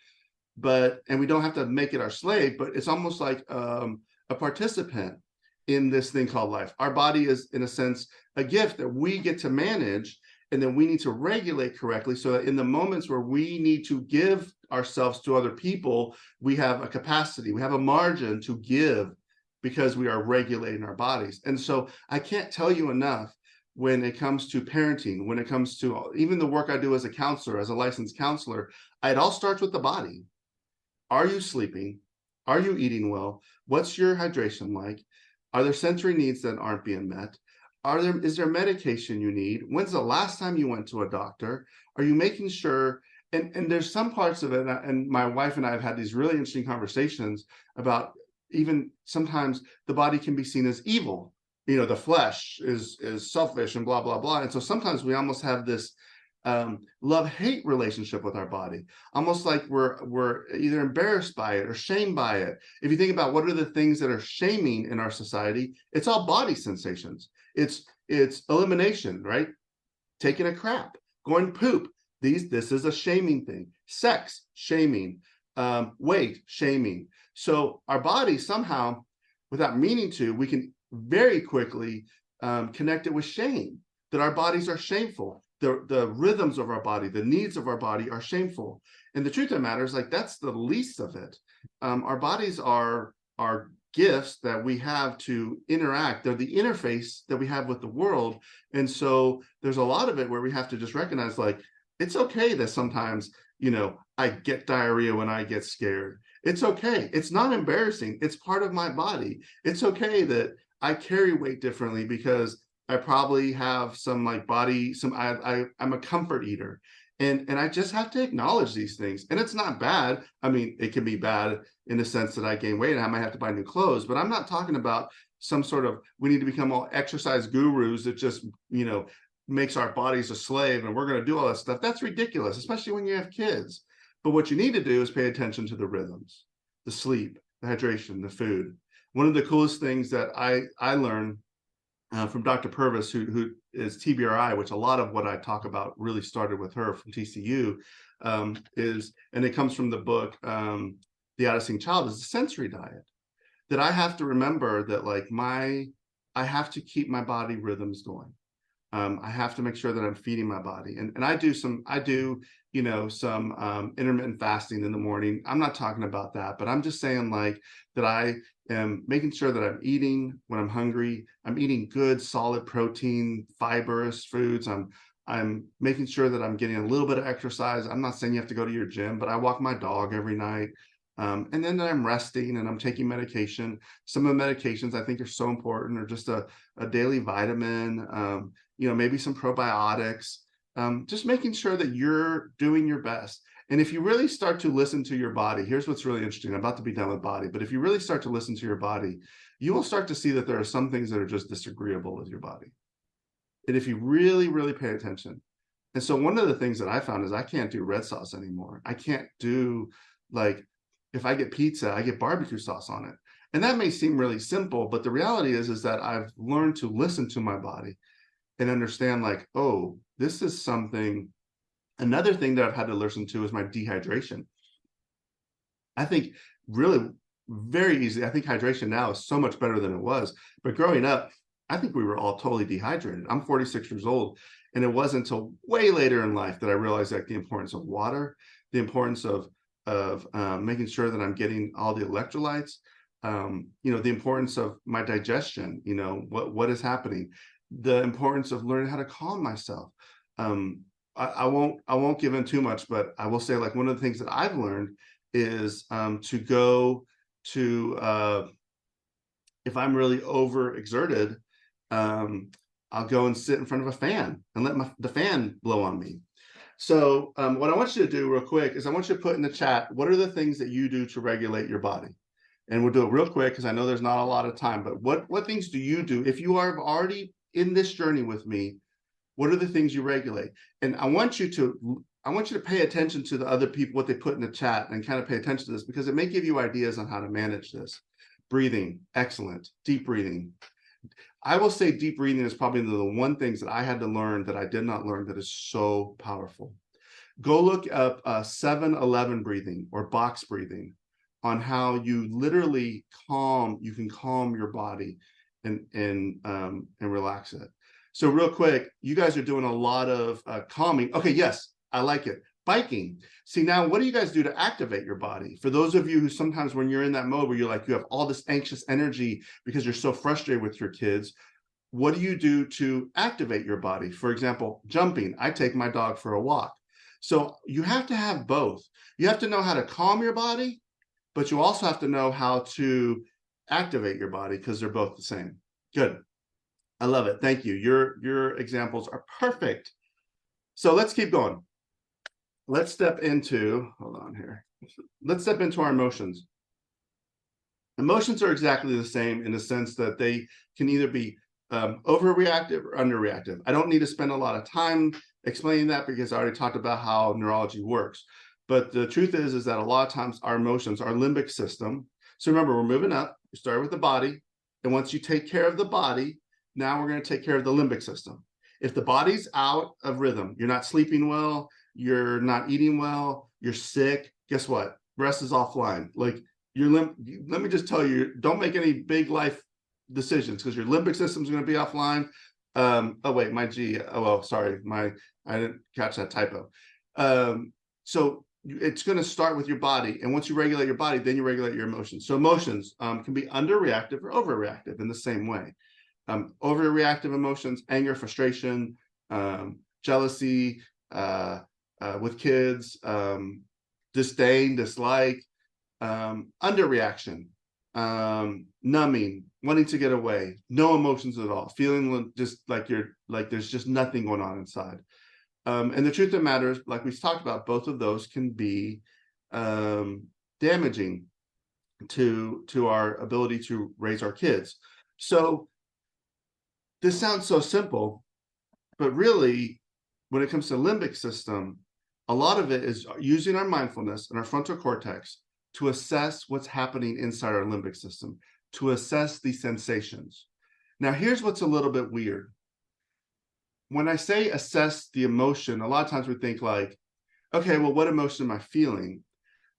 and we don't have to make it our slave, but it's almost like a participant in this thing called life. Our body is, in a sense, a gift that we get to manage, and then we need to regulate correctly so that in the moments where we need to give ourselves to other people, we have a capacity, we have a margin to give because we are regulating our bodies. And so I can't tell you enough when it comes to parenting, when it comes to even the work I do as a counselor, as a licensed counselor, it all starts with the body. Are you sleeping? Are you eating well? What's your hydration like? Are there sensory needs that aren't being met? Is there medication you need? When's the last time you went to a doctor? Are you making sure? And there's some parts of it, and my wife and I have had these really interesting conversations about even sometimes the body can be seen as evil. You know, the flesh is selfish and blah, blah, blah. And so sometimes we almost have this love-hate relationship with our body, almost like we're either embarrassed by it or shamed by it. If you think about what are the things that are shaming in our society, it's all body sensations. It's elimination, right? Taking a crap, going poop. This is a shaming thing. Sex, shaming. Weight, shaming. So our body somehow, without meaning to, we can very quickly connect it with shame, that our bodies are shameful. The rhythms of our body, the needs of our body are shameful. And the truth of the matter is, like, that's the least of it. Our bodies are gifts that we have to interact. They're the interface that we have with the world. And so there's a lot of it where we have to just recognize, like, it's okay that sometimes, I get diarrhea when I get scared. It's okay. It's not embarrassing. It's part of my body. It's okay that I carry weight differently because I probably have some I'm a comfort eater. And I just have to acknowledge these things. And it's not bad. I mean, it can be bad in the sense that I gain weight and I might have to buy new clothes, but I'm not talking about some sort of, we need to become all exercise gurus that just, makes our bodies a slave and we're going to do all that stuff. That's ridiculous, especially when you have kids. But what you need to do is pay attention to the rhythms, the sleep, the hydration, the food. One of the coolest things that I learned from Dr. Purvis, who is TBRI, which a lot of what I talk about really started with her from TCU, and it comes from the book, The Addising Child, is the sensory diet. That I have to remember that, like, I have to keep my body rhythms going. I have to make sure that I'm feeding my body. And I do some intermittent fasting in the morning. I'm not talking about that, but I'm just saying, like, that I am making sure that I'm eating when I'm hungry. I'm eating good, solid protein, fibrous foods. I'm making sure that I'm getting a little bit of exercise. I'm not saying you have to go to your gym, but I walk my dog every night. And then I'm resting and I'm taking medication. Some of the medications I think are so important, or just a daily vitamin, maybe some probiotics, just making sure that you're doing your best. And if you really start to listen to your body, here's what's really interesting. I'm about to be done with body, but if you really start to listen to your body, you will start to see that there are some things that are just disagreeable with your body. And if you really, really pay attention. And so one of the things that I found is I can't do red sauce anymore. I can't do, like, if I get pizza, I get barbecue sauce on it. And that may seem really simple, but the reality is that I've learned to listen to my body and understand, like, oh, this is something. Another thing that I've had to listen to is my dehydration. I think really very easy. I think hydration now is so much better than it was. But growing up, I think we were all totally dehydrated. I'm 46 years old. And it wasn't until way later in life that I realized, like, the importance of water, the importance of making sure that I'm getting all the electrolytes, the importance of my digestion, what is happening, the importance of learning how to calm myself. I won't give in too much, but I will say, like, one of the things that I've learned is to go to, if I'm really overexerted, I'll go and sit in front of a fan and let the fan blow on me. So what I want you to do real quick is I want you to put in the chat, what are the things that you do to regulate your body? And we'll do it real quick because I know there's not a lot of time, but what things do you do? If you are already in this journey with me, what are the things you regulate? And I want you to pay attention to the other people, what they put in the chat, and kind of pay attention to this, because it may give you ideas on how to manage this. Breathing, excellent. Deep breathing. I will say deep breathing is probably the one things that I had to learn that I did not learn that is so powerful. Go look up 7-11 breathing or box breathing on how you literally you can calm your body and relax it. So real quick, you guys are doing a lot of calming. Okay, yes, I like it. Biking. See, now what do you guys do to activate your body? For those of you who sometimes, when you're in that mode where you're like, you have all this anxious energy because you're so frustrated with your kids, what do you do to activate your body? For example, jumping. I take my dog for a walk. So you have to have both. You have to know how to calm your body, but you also have to know how to activate your body, because they're both the same. Good. I love it. Thank you. Your examples are perfect. So let's keep going. Let's step into, hold on here. Let's step into our emotions. Emotions are exactly the same in the sense that they can either be overreactive or underreactive. I don't need to spend a lot of time explaining that because I already talked about how neurology works. But the truth is that a lot of times our emotions, our limbic system. So remember, we're moving up. We started with the body. And once you take care of the body, now we're going to take care of the limbic system. If the body's out of rhythm, you're not sleeping well, you're not eating well, you're sick, guess what? rest is offline. Like let me just tell you, don't make any big life decisions because your limbic system is going to be offline. Oh wait, sorry, I didn't catch that typo. So it's going to start with your body, and once you regulate your body, then you regulate your emotions. So emotions can be underreactive or overreactive in the same way. Overreactive emotions, anger, frustration, jealousy, with kids, disdain, dislike, underreaction, numbing, wanting to get away, no emotions at all, feeling just like there's just nothing going on inside. And the truth of the matter is, like we've talked about, both of those can be damaging to our ability to raise our kids. So this sounds so simple, but really, when it comes to limbic system, a lot of it is using our mindfulness and our frontal cortex to assess what's happening inside our limbic system, to assess the sensations. Now, here's what's a little bit weird. When I say assess the emotion, a lot of times we think like, okay, well, what emotion am I feeling?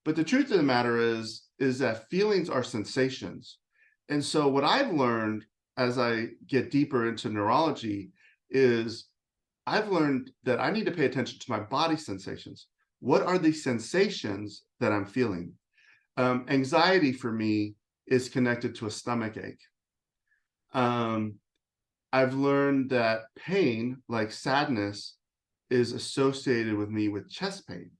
But the truth of the matter is that feelings are sensations. And so what I've learned as I get deeper into neurology is I've learned that I need to pay attention to my body sensations. What are the sensations that I'm feeling? Anxiety for me is connected to a stomach ache. I've learned that pain, like sadness, is associated with me with chest pain.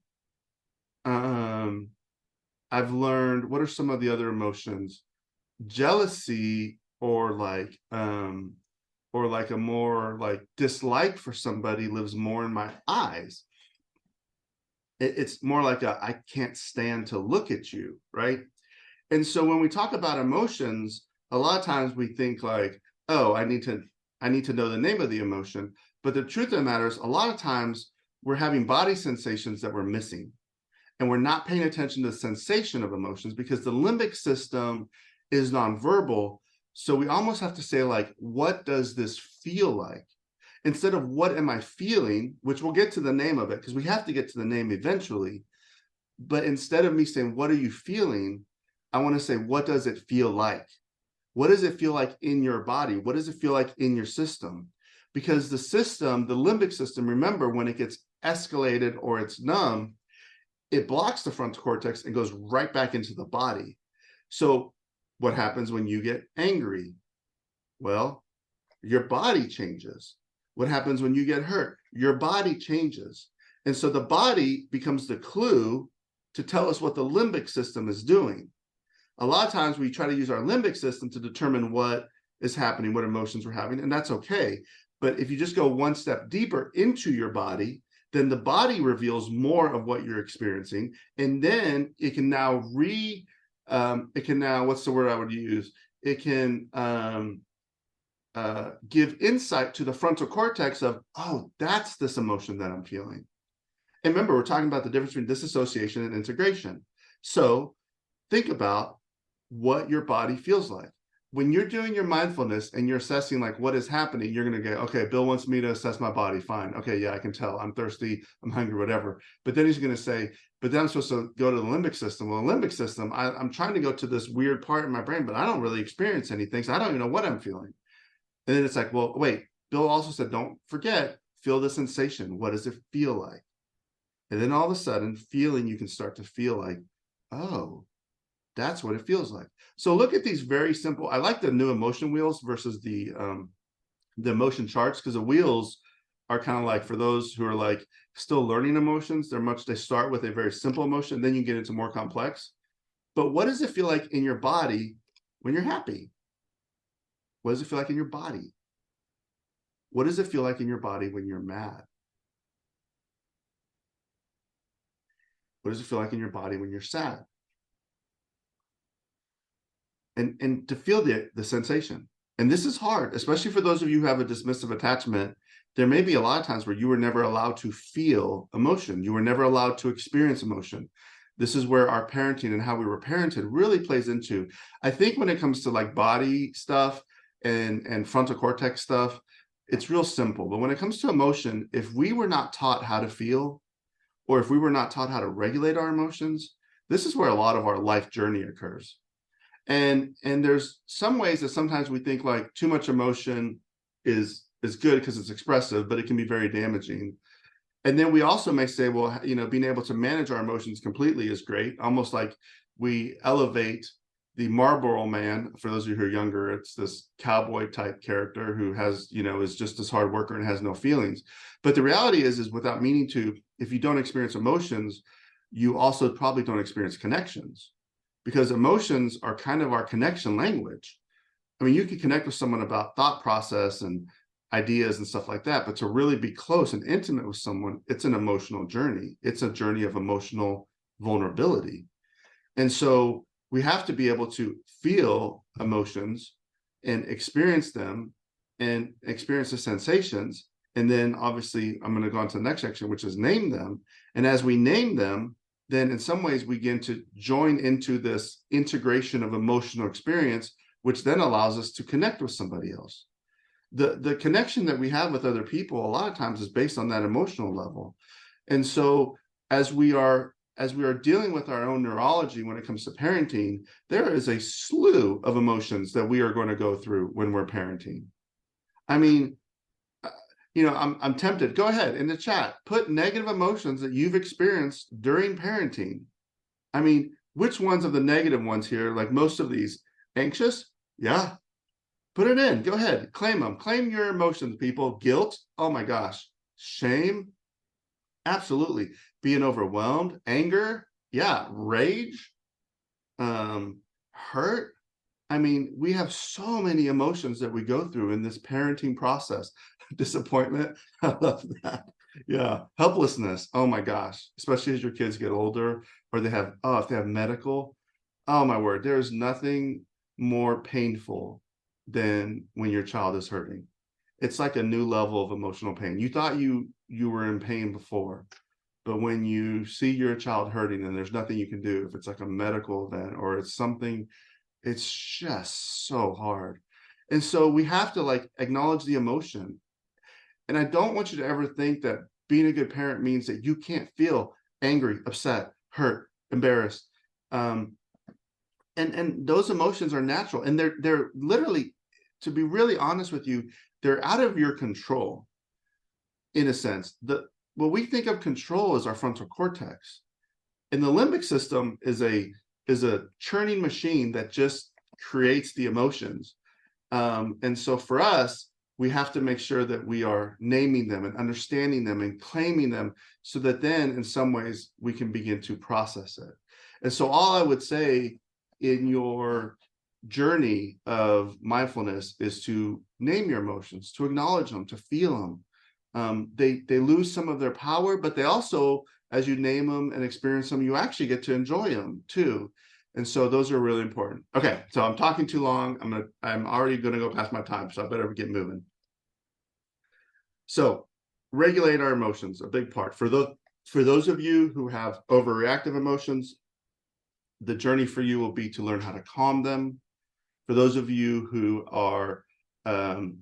I've learned, what are some of the other emotions? Jealousy or like a more like dislike for somebody lives more in my eyes. It's more like I can't stand to look at you, right? And so when we talk about emotions, a lot of times we think like, oh, I need to know the name of the emotion. But the truth of the matter is, a lot of times we're having body sensations that we're missing. And we're not paying attention to the sensation of emotions because the limbic system is nonverbal. So we almost have to say like, what does this feel like? Instead of what am I feeling, which we'll get to the name of it because we have to get to the name eventually. But instead of me saying, what are you feeling? I want to say, what does it feel like? What does it feel like in your body? What does it feel like in your system? Because the system, the limbic system, remember, when it gets escalated or it's numb, it blocks the frontal cortex and goes right back into the body. So what happens when you get angry? Well, your body changes. What happens when you get hurt? Your body changes. And so the body becomes the clue to tell us what the limbic system is doing. A lot of times we try to use our limbic system to determine what is happening, what emotions we're having, and that's okay. But if you just go one step deeper into your body, then the body reveals more of what you're experiencing. And then it can now what's the word I would use? It can give insight to the frontal cortex of, oh, that's this emotion that I'm feeling. And remember, we're talking about the difference between disassociation and integration. So think about what your body feels like. When you're doing your mindfulness and you're assessing like what is happening, you're going to go, okay, Bill wants me to assess my body. Fine. Okay, yeah, I can tell. I'm thirsty. I'm hungry, whatever. But then he's going to say, but then I'm supposed to go to the limbic system. Well, the limbic system, I'm trying to go to this weird part in my brain, but I don't really experience anything. So I don't even know what I'm feeling. And then it's like, well, wait, Bill also said, don't forget, feel the sensation. What does it feel like? And then all of a sudden, you can start to feel like, oh, that's what it feels like. So look at these very simple. I like the new emotion wheels versus the emotion charts, because the wheels are kind of like for those who are like still learning emotions. They start with a very simple emotion, then you get into more complex. But what does it feel like in your body when you're happy? What does it feel like in your body? What does it feel like in your body when you're mad? What does it feel like in your body when you're sad? And to feel the sensation. And this is hard, especially for those of you who have a dismissive attachment. There may be a lot of times where you were never allowed to feel emotion. You were never allowed to experience emotion. This is where our parenting and how we were parented really plays into. I think when it comes to like body stuff and frontal cortex stuff, it's real simple. But when it comes to emotion, if we were not taught how to feel, or if we were not taught how to regulate our emotions, This is where a lot of our life journey occurs. And there's some ways that sometimes we think like too much emotion is good because it's expressive, but it can be very damaging. And then we also may say, well, being able to manage our emotions completely is great, almost like we elevate the Marlboro Man. For those of you who are younger, it's this cowboy type character who has, is just this hard worker and has no feelings. But the reality is without meaning to, if you don't experience emotions, you also probably don't experience connections, because emotions are kind of our connection language. I mean, you can connect with someone about thought process and ideas and stuff like that, but to really be close and intimate with someone, it's an emotional journey. It's a journey of emotional vulnerability. And so we have to be able to feel emotions and experience them and experience the sensations. And then obviously I'm going to go on to the next section, which is name them. And as we name them, then in some ways we begin to join into this integration of emotional experience, which then allows us to connect with somebody else. The connection that we have with other people a lot of times is based on that emotional level. And so as we are dealing with our own neurology when it comes to parenting, there is a slew of emotions that we are going to go through when we're parenting. I mean, I'm tempted. Go ahead in the chat, put negative emotions that you've experienced during parenting. I mean, which ones of the negative ones here, like most of these? Anxious? Yeah. Put it in. Go ahead. Claim them. Claim your emotions, people. Guilt? Oh my gosh. Shame? Absolutely. Being overwhelmed? Anger? Yeah. Rage? Hurt? I mean, we have so many emotions that we go through in this parenting process. Disappointment. I love that. Yeah. Helplessness. Oh my gosh. Especially as your kids get older, or if they have medical. Oh my word. There's nothing more painful than when your child is hurting. It's like a new level of emotional pain. You thought you were in pain before, but when you see your child hurting and there's nothing you can do, if it's like a medical event or it's something, it's just so hard. And so we have to like acknowledge the emotion. And I don't want you to ever think that being a good parent means that you can't feel angry, upset, hurt, embarrassed. And those emotions are natural, and they're literally, to be really honest with you, they're out of your control. In a sense, what we think of control is our frontal cortex, and the limbic system is a churning machine that just creates the emotions. And so for us, we have to make sure that we are naming them and understanding them and claiming them, so that then in some ways we can begin to process it. And so all I would say in your journey of mindfulness is to name your emotions, to acknowledge them, to feel them. They lose some of their power, but they also, as you name them and experience them, you actually get to enjoy them too. And so those are really important. Okay, so I'm talking too long. I'm already going to go past my time, so I better get moving. So regulate our emotions, a big part. For those of you who have overreactive emotions, the journey for you will be to learn how to calm them. For those of you who are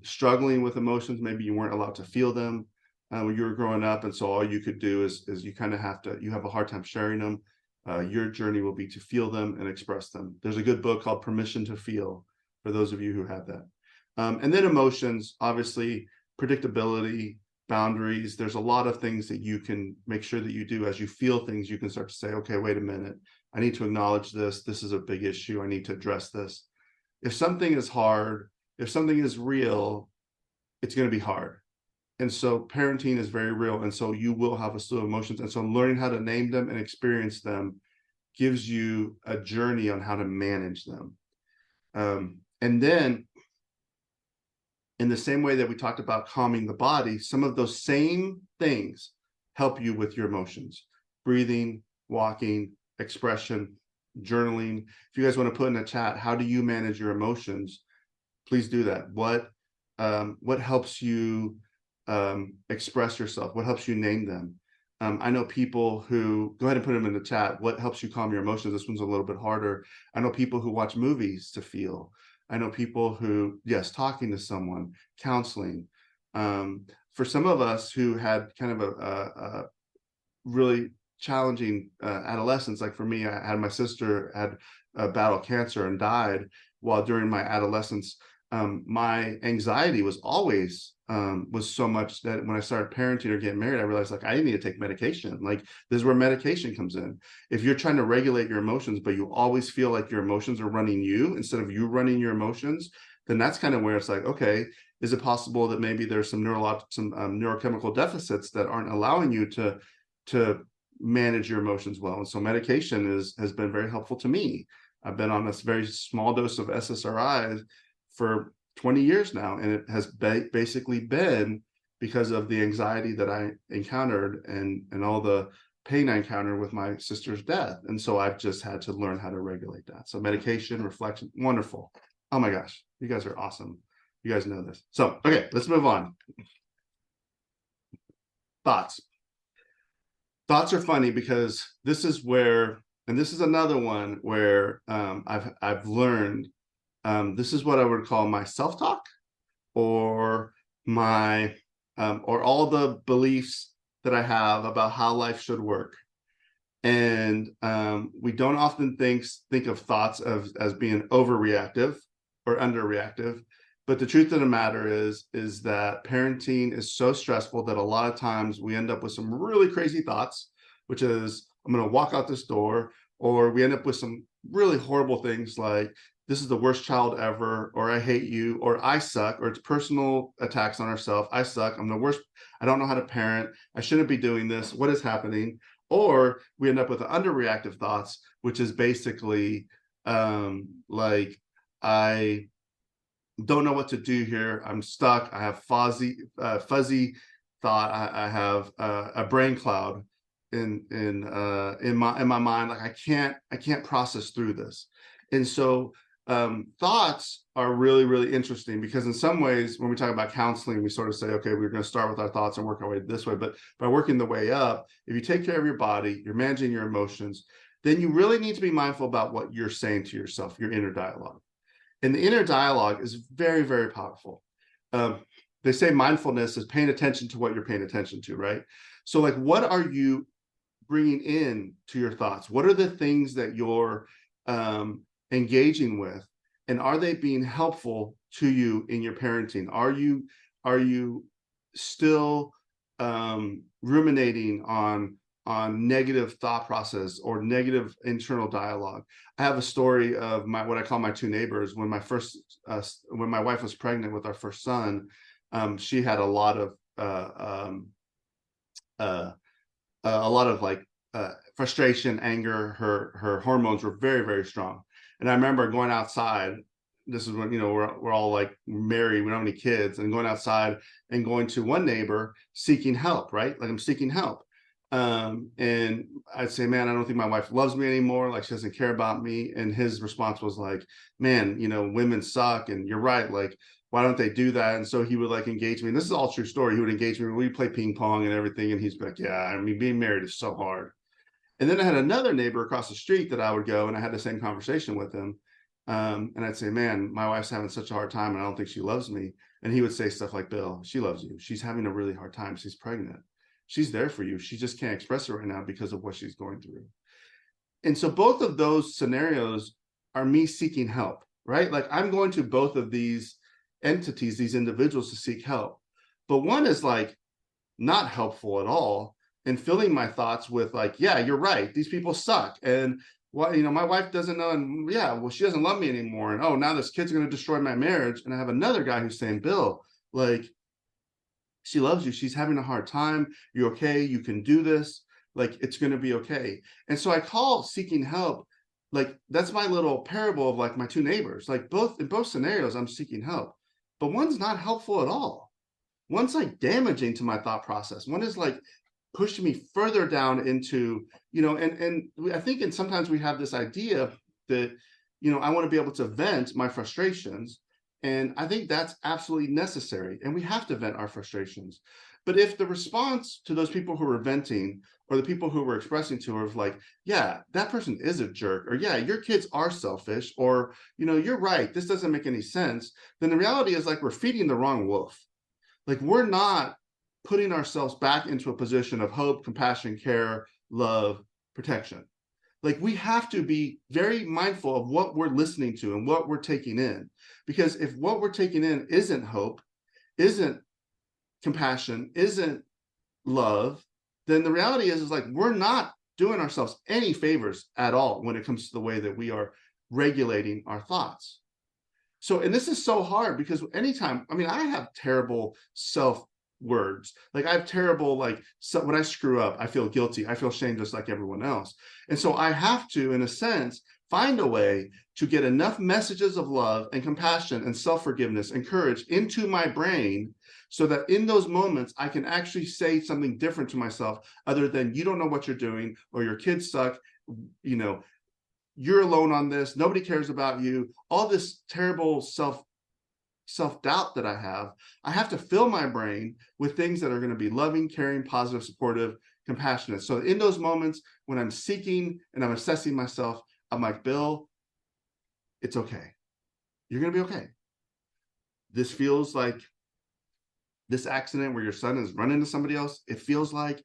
struggling with emotions, maybe you weren't allowed to feel them when you were growing up, and so all you could do is you kind of you have a hard time sharing them. Your journey will be to feel them and express them. There's a good book called Permission to Feel for those of you who have that. And then emotions, obviously, predictability, boundaries. There's a lot of things that you can make sure that you do as you feel things. You can start to say, okay, wait a minute. I need to acknowledge this. This is a big issue. I need to address this. If something is hard, if something is real, it's going to be hard. And so parenting is very real. And so you will have a slew of emotions. And so learning how to name them and experience them gives you a journey on how to manage them. And then in the same way that we talked about calming the body, some of those same things help you with your emotions: breathing, walking, expression, journaling. If you guys want to put in the chat, how do you manage your emotions? Please do that. What helps you express yourself? What helps you name them? I know people who, go ahead and put them in the chat. What helps you calm your emotions? This one's a little bit harder. I know people who watch movies to feel. I know people who, yes, talking to someone, counseling. For some of us who had kind of a really challenging adolescence. Like for me, I had my sister had battled cancer and died while during my adolescence. My anxiety was always was so much that when I started parenting or getting married, I realized like I need to take medication. Like this is where medication comes in. If you're trying to regulate your emotions, but you always feel like your emotions are running you instead of you running your emotions, then that's kind of where it's like, okay, is it possible that maybe there's some neurochemical deficits that aren't allowing you to manage your emotions well? And so medication has been very helpful to me. I've been on this very small dose of SSRIs for 20 years now, and it has basically been because of the anxiety that I encountered and all the pain I encountered with my sister's death. And so I've just had to learn how to regulate that. So medication, reflection, wonderful. Oh my gosh, you guys are awesome. You guys know this. So, okay, let's move on. Thoughts. Thoughts are funny because this is where, and this is another one where I've learned this is what I would call my self-talk, or my or all the beliefs that I have about how life should work. And we don't often think of thoughts as being overreactive or underreactive. But the truth of the matter is that parenting is so stressful that a lot of times we end up with some really crazy thoughts, which is, I'm going to walk out this door, or we end up with some really horrible things like, this is the worst child ever, or I hate you, or I suck, or it's personal attacks on ourselves. I suck. I'm the worst. I don't know how to parent. I shouldn't be doing this. What is happening? Or we end up with the underreactive thoughts, which is basically like, I don't know what to do here. I'm stuck. I have fuzzy thought. I have a brain cloud in my mind. Like I can't process through this. And so thoughts are really, really interesting, because in some ways, when we talk about counseling, we sort of say, okay, we're going to start with our thoughts and work our way this way. But by working the way up, if you take care of your body, you're managing your emotions, then you really need to be mindful about what you're saying to yourself, your inner dialogue. And the inner dialogue is very, very powerful. They say mindfulness is paying attention to what you're paying attention to, right? So like, what are you bringing in to your thoughts? What are the things that you're engaging with, and are they being helpful to you in your parenting? Are you still ruminating on negative thought process or negative internal dialogue? I have a story of what I call my two neighbors. When my wife was pregnant with our first son, she had a lot of like frustration, anger. Her hormones were very, very strong. And I remember going outside. This is when, we're all like married, we don't have any kids, and going outside and going to one neighbor seeking help, right? Like, I'm seeking help. And I'd say, man, I don't think my wife loves me anymore. Like, she doesn't care about me. And his response was like, man, women suck. And you're right. Like, why don't they do that? And so he would like engage me. And this is all true story. He would engage me. We play ping pong and everything. And he's like, yeah, I mean, being married is so hard. And then I had another neighbor across the street that I would go, and I had the same conversation with him. And I'd say, man, my wife's having such a hard time, and I don't think she loves me. And he would say stuff like, Bill, she loves you. She's having a really hard time. She's pregnant. She's there for you. She just can't express it right now because of what she's going through. And so both of those scenarios are me seeking help, right? Like, I'm going to both of these entities, these individuals, to seek help. But one is like not helpful at all, and filling my thoughts with like, yeah, you're right, these people suck, and my wife doesn't know, and yeah, well, she doesn't love me anymore, and oh, now this kid's going to destroy my marriage. And I have another guy who's saying, Bill, like, she loves you, she's having a hard time, you're okay, you can do this, like, it's going to be okay. And so I call seeking help, like, that's my little parable of like my two neighbors. Like, in both scenarios, I'm seeking help, but one's not helpful at all. One's like damaging to my thought process. One is like pushing me further down into, and I think, and sometimes we have this idea that, I want to be able to vent my frustrations. And I think that's absolutely necessary. And we have to vent our frustrations. But if the response to those people who are venting, or the people who were expressing to her, of like, yeah, that person is a jerk, or yeah, your kids are selfish, or, you're right, this doesn't make any sense, then the reality is like, we're feeding the wrong wolf. Like, we're not putting ourselves back into a position of hope, compassion, care, love, protection. Like, we have to be very mindful of what we're listening to and what we're taking in, because if what we're taking in isn't hope, isn't compassion, isn't love, then the reality is like we're not doing ourselves any favors at all when it comes to the way that we are regulating our thoughts. So, and this is so hard because anytime, I mean, I have terrible self words. Like, I have terrible, like, so when I screw up, I feel guilty. I feel shame just like everyone else. And so I have to, in a sense, find a way to get enough messages of love and compassion and self-forgiveness and courage into my brain so that in those moments, I can actually say something different to myself other than, you don't know what you're doing, or your kids suck, you know, you're alone on this, nobody cares about you, all this terrible self-doubt that I have to fill my brain with things that are going to be loving, caring, positive, supportive, compassionate. So in those moments when I'm seeking and I'm assessing myself, I'm like, Bill, it's okay. You're going to be okay. This feels like this accident where your son is running into somebody else. It feels like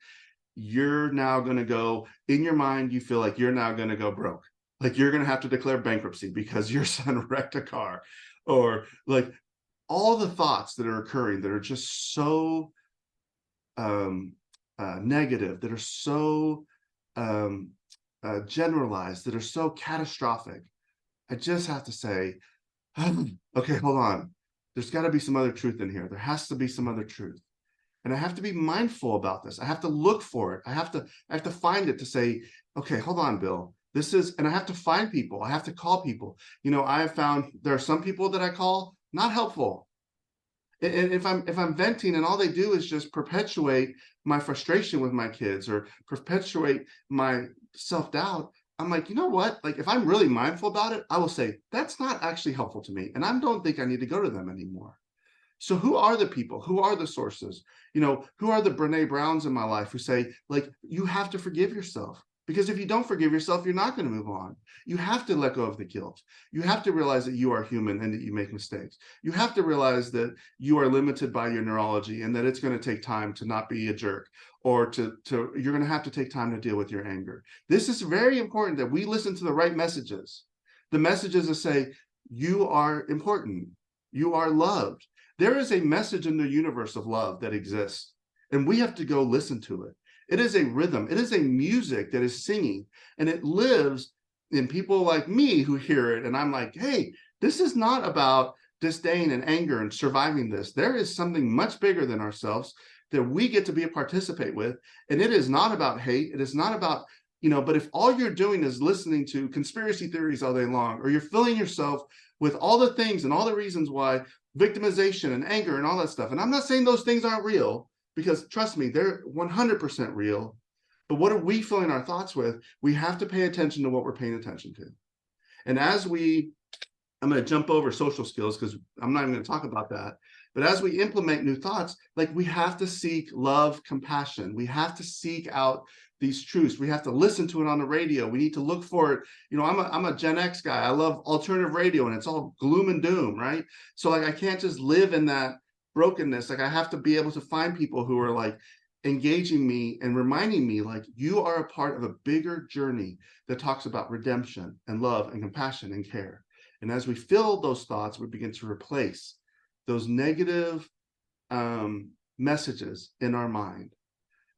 you're now going to go, in your mind, you feel like you're now going to go broke. Like, you're going to have to declare bankruptcy because your son wrecked a car, or like all the thoughts that are occurring that are just so negative, that are so generalized, that are so catastrophic. I just have to say, okay, hold on. There's got to be some other truth in here. There has to be some other truth. And I have to be mindful about this. I have to look for it. I have to find it to say, okay, hold on, Bill. This is, and I have to find people. I have to call people. You know, I have found there are some people that I call not helpful. And if I'm venting and all they do is just perpetuate my frustration with my kids or perpetuate my self-doubt, I'm like, you know what? Like, if I'm really mindful about it, I will say, that's not actually helpful to me. And I don't think I need to go to them anymore. So who are the people? Who are the sources? You know, who are the Brene Browns in my life who say, like, you have to forgive yourself? Because if you don't forgive yourself, you're not going to move on. You have to let go of the guilt. You have to realize that you are human and that you make mistakes. You have to realize that you are limited by your neurology and that it's going to take time to not be a jerk, or you're going to have to take time to deal with your anger. This is very important, that we listen to the right messages. The messages that say, you are important. You are loved. There is a message in the universe of love that exists, and we have to go listen to it. It is a rhythm. It is a music that is singing, and it lives in people like me who hear it. And I'm like, hey, this is not about disdain and anger and surviving this. There is something much bigger than ourselves that we get to be a participate with. And it is not about hate. It is not about, you know, but if all you're doing is listening to conspiracy theories all day long, or you're filling yourself with all the things and all the reasons why, victimization and anger and all that stuff. And I'm not saying those things aren't real, because trust me, they're 100% real. But what are we filling our thoughts with? We have to pay attention to what we're paying attention to. And I'm going to jump over social skills because I'm not even going to talk about that. But as we implement new thoughts, like, we have to seek love, compassion. We have to seek out these truths. We have to listen to it on the radio. We need to look for it. You know, I'm a Gen X guy. I love alternative radio, and it's all gloom and doom, right? So like, I can't just live in that brokenness. Like, I have to be able to find people who are like engaging me and reminding me, like, you are a part of a bigger journey that talks about redemption and love and compassion and care. And as we fill those thoughts, we begin to replace those negative messages in our mind.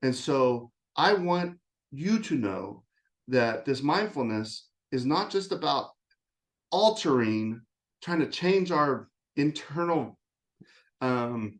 And so I want you to know that this mindfulness is not just about altering, trying to change our internal, you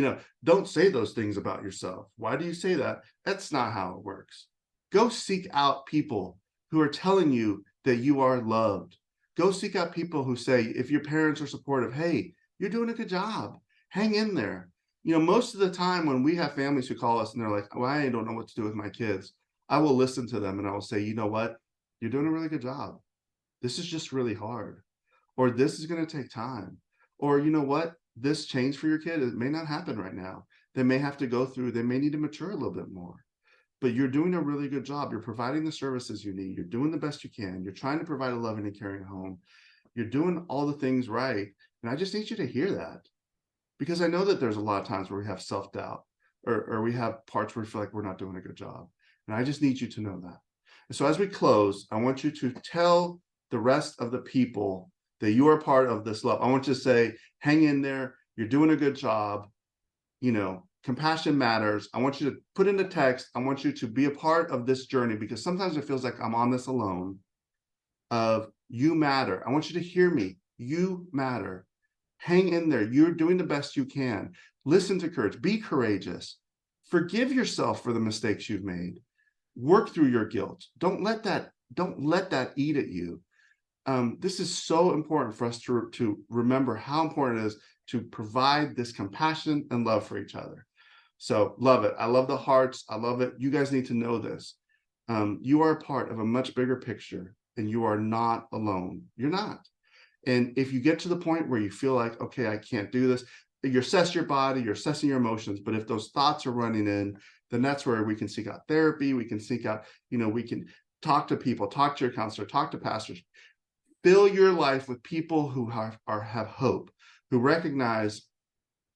know, don't say those things about yourself. Why do you say that? That's not how it works. Go seek out people who are telling you that you are loved. Go seek out people who say, if your parents are supportive, hey, you're doing a good job. Hang in there. You know, most of the time when we have families who call us and they're like, well, I don't know what to do with my kids, I will listen to them and I will say, you know what? You're doing a really good job. This is just really hard. Or this is going to take time. Or, you know what? This change for your kid, it may not happen right now. They may have to go through, they may need to mature a little bit more. But you're doing a really good job. You're providing the services you need. You're doing the best you can. You're trying to provide a loving and caring home. You're doing all the things right. And I just need you to hear that. Because I know that there's a lot of times where we have self-doubt, or we have parts where we feel like we're not doing a good job. And I just need you to know that. And so as we close, I want you to tell the rest of the people that you are part of this love. I want you to say, hang in there. You're doing a good job. You know, compassion matters. I want you to put in the text. I want you to be a part of this journey, because sometimes it feels like I'm on this alone. Of you matter. I want you to hear me. You matter. Hang in there. You're doing the best you can. Listen to courage. Be courageous. Forgive yourself for the mistakes you've made. Work through your guilt. Don't let that eat at you. This is so important for us to remember how important it is to provide this compassion and love for each other. So love it. I love the hearts. I love it. You guys need to know this. You are a part of a much bigger picture, and you are not alone. You're not. And if you get to the point where you feel like, okay, I can't do this, you assess your body, you're assessing your emotions. But if those thoughts are running in, then that's where we can seek out therapy. We can seek out, we can talk to people, talk to your counselor, talk to pastors. Fill your life with people who have hope, who recognize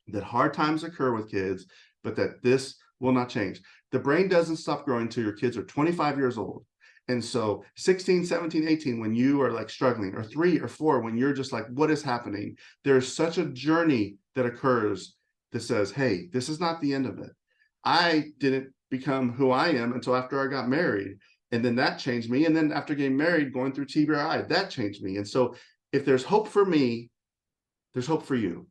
that hard times occur with kids, but that this will not change. The brain doesn't stop growing until your kids are 25 years old. And so 16, 17, 18, when you are like struggling, or 3 or 4, when you're just like, what is happening? There's such a journey that occurs that says, hey, this is not the end of it. I didn't become who I am until after I got married. And then that changed me. And then after getting married, going through TBRI, that changed me. And so if there's hope for me, there's hope for you.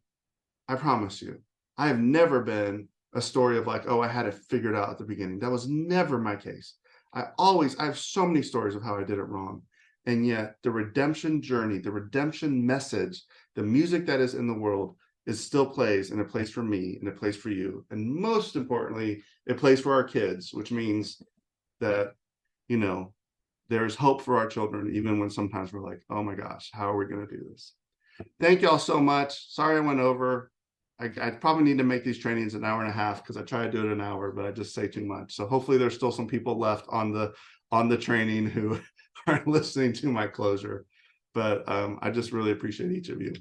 I promise you. I have never been a story of like, oh, I had it figured out at the beginning. That was never my case. I have so many stories of how I did it wrong. And yet the redemption journey, the redemption message, the music that is in the world is still plays, and it plays for me, and it plays for you. And most importantly, it plays for our kids, which means that, there's hope for our children, even when sometimes we're like, oh my gosh, how are we going to do this? Thank y'all so much. Sorry I went over. I probably need to make these trainings an hour and a half, because I try to do it an hour, but I just say too much. So hopefully there's still some people left on the training who are listening to my closure. But I just really appreciate each of you.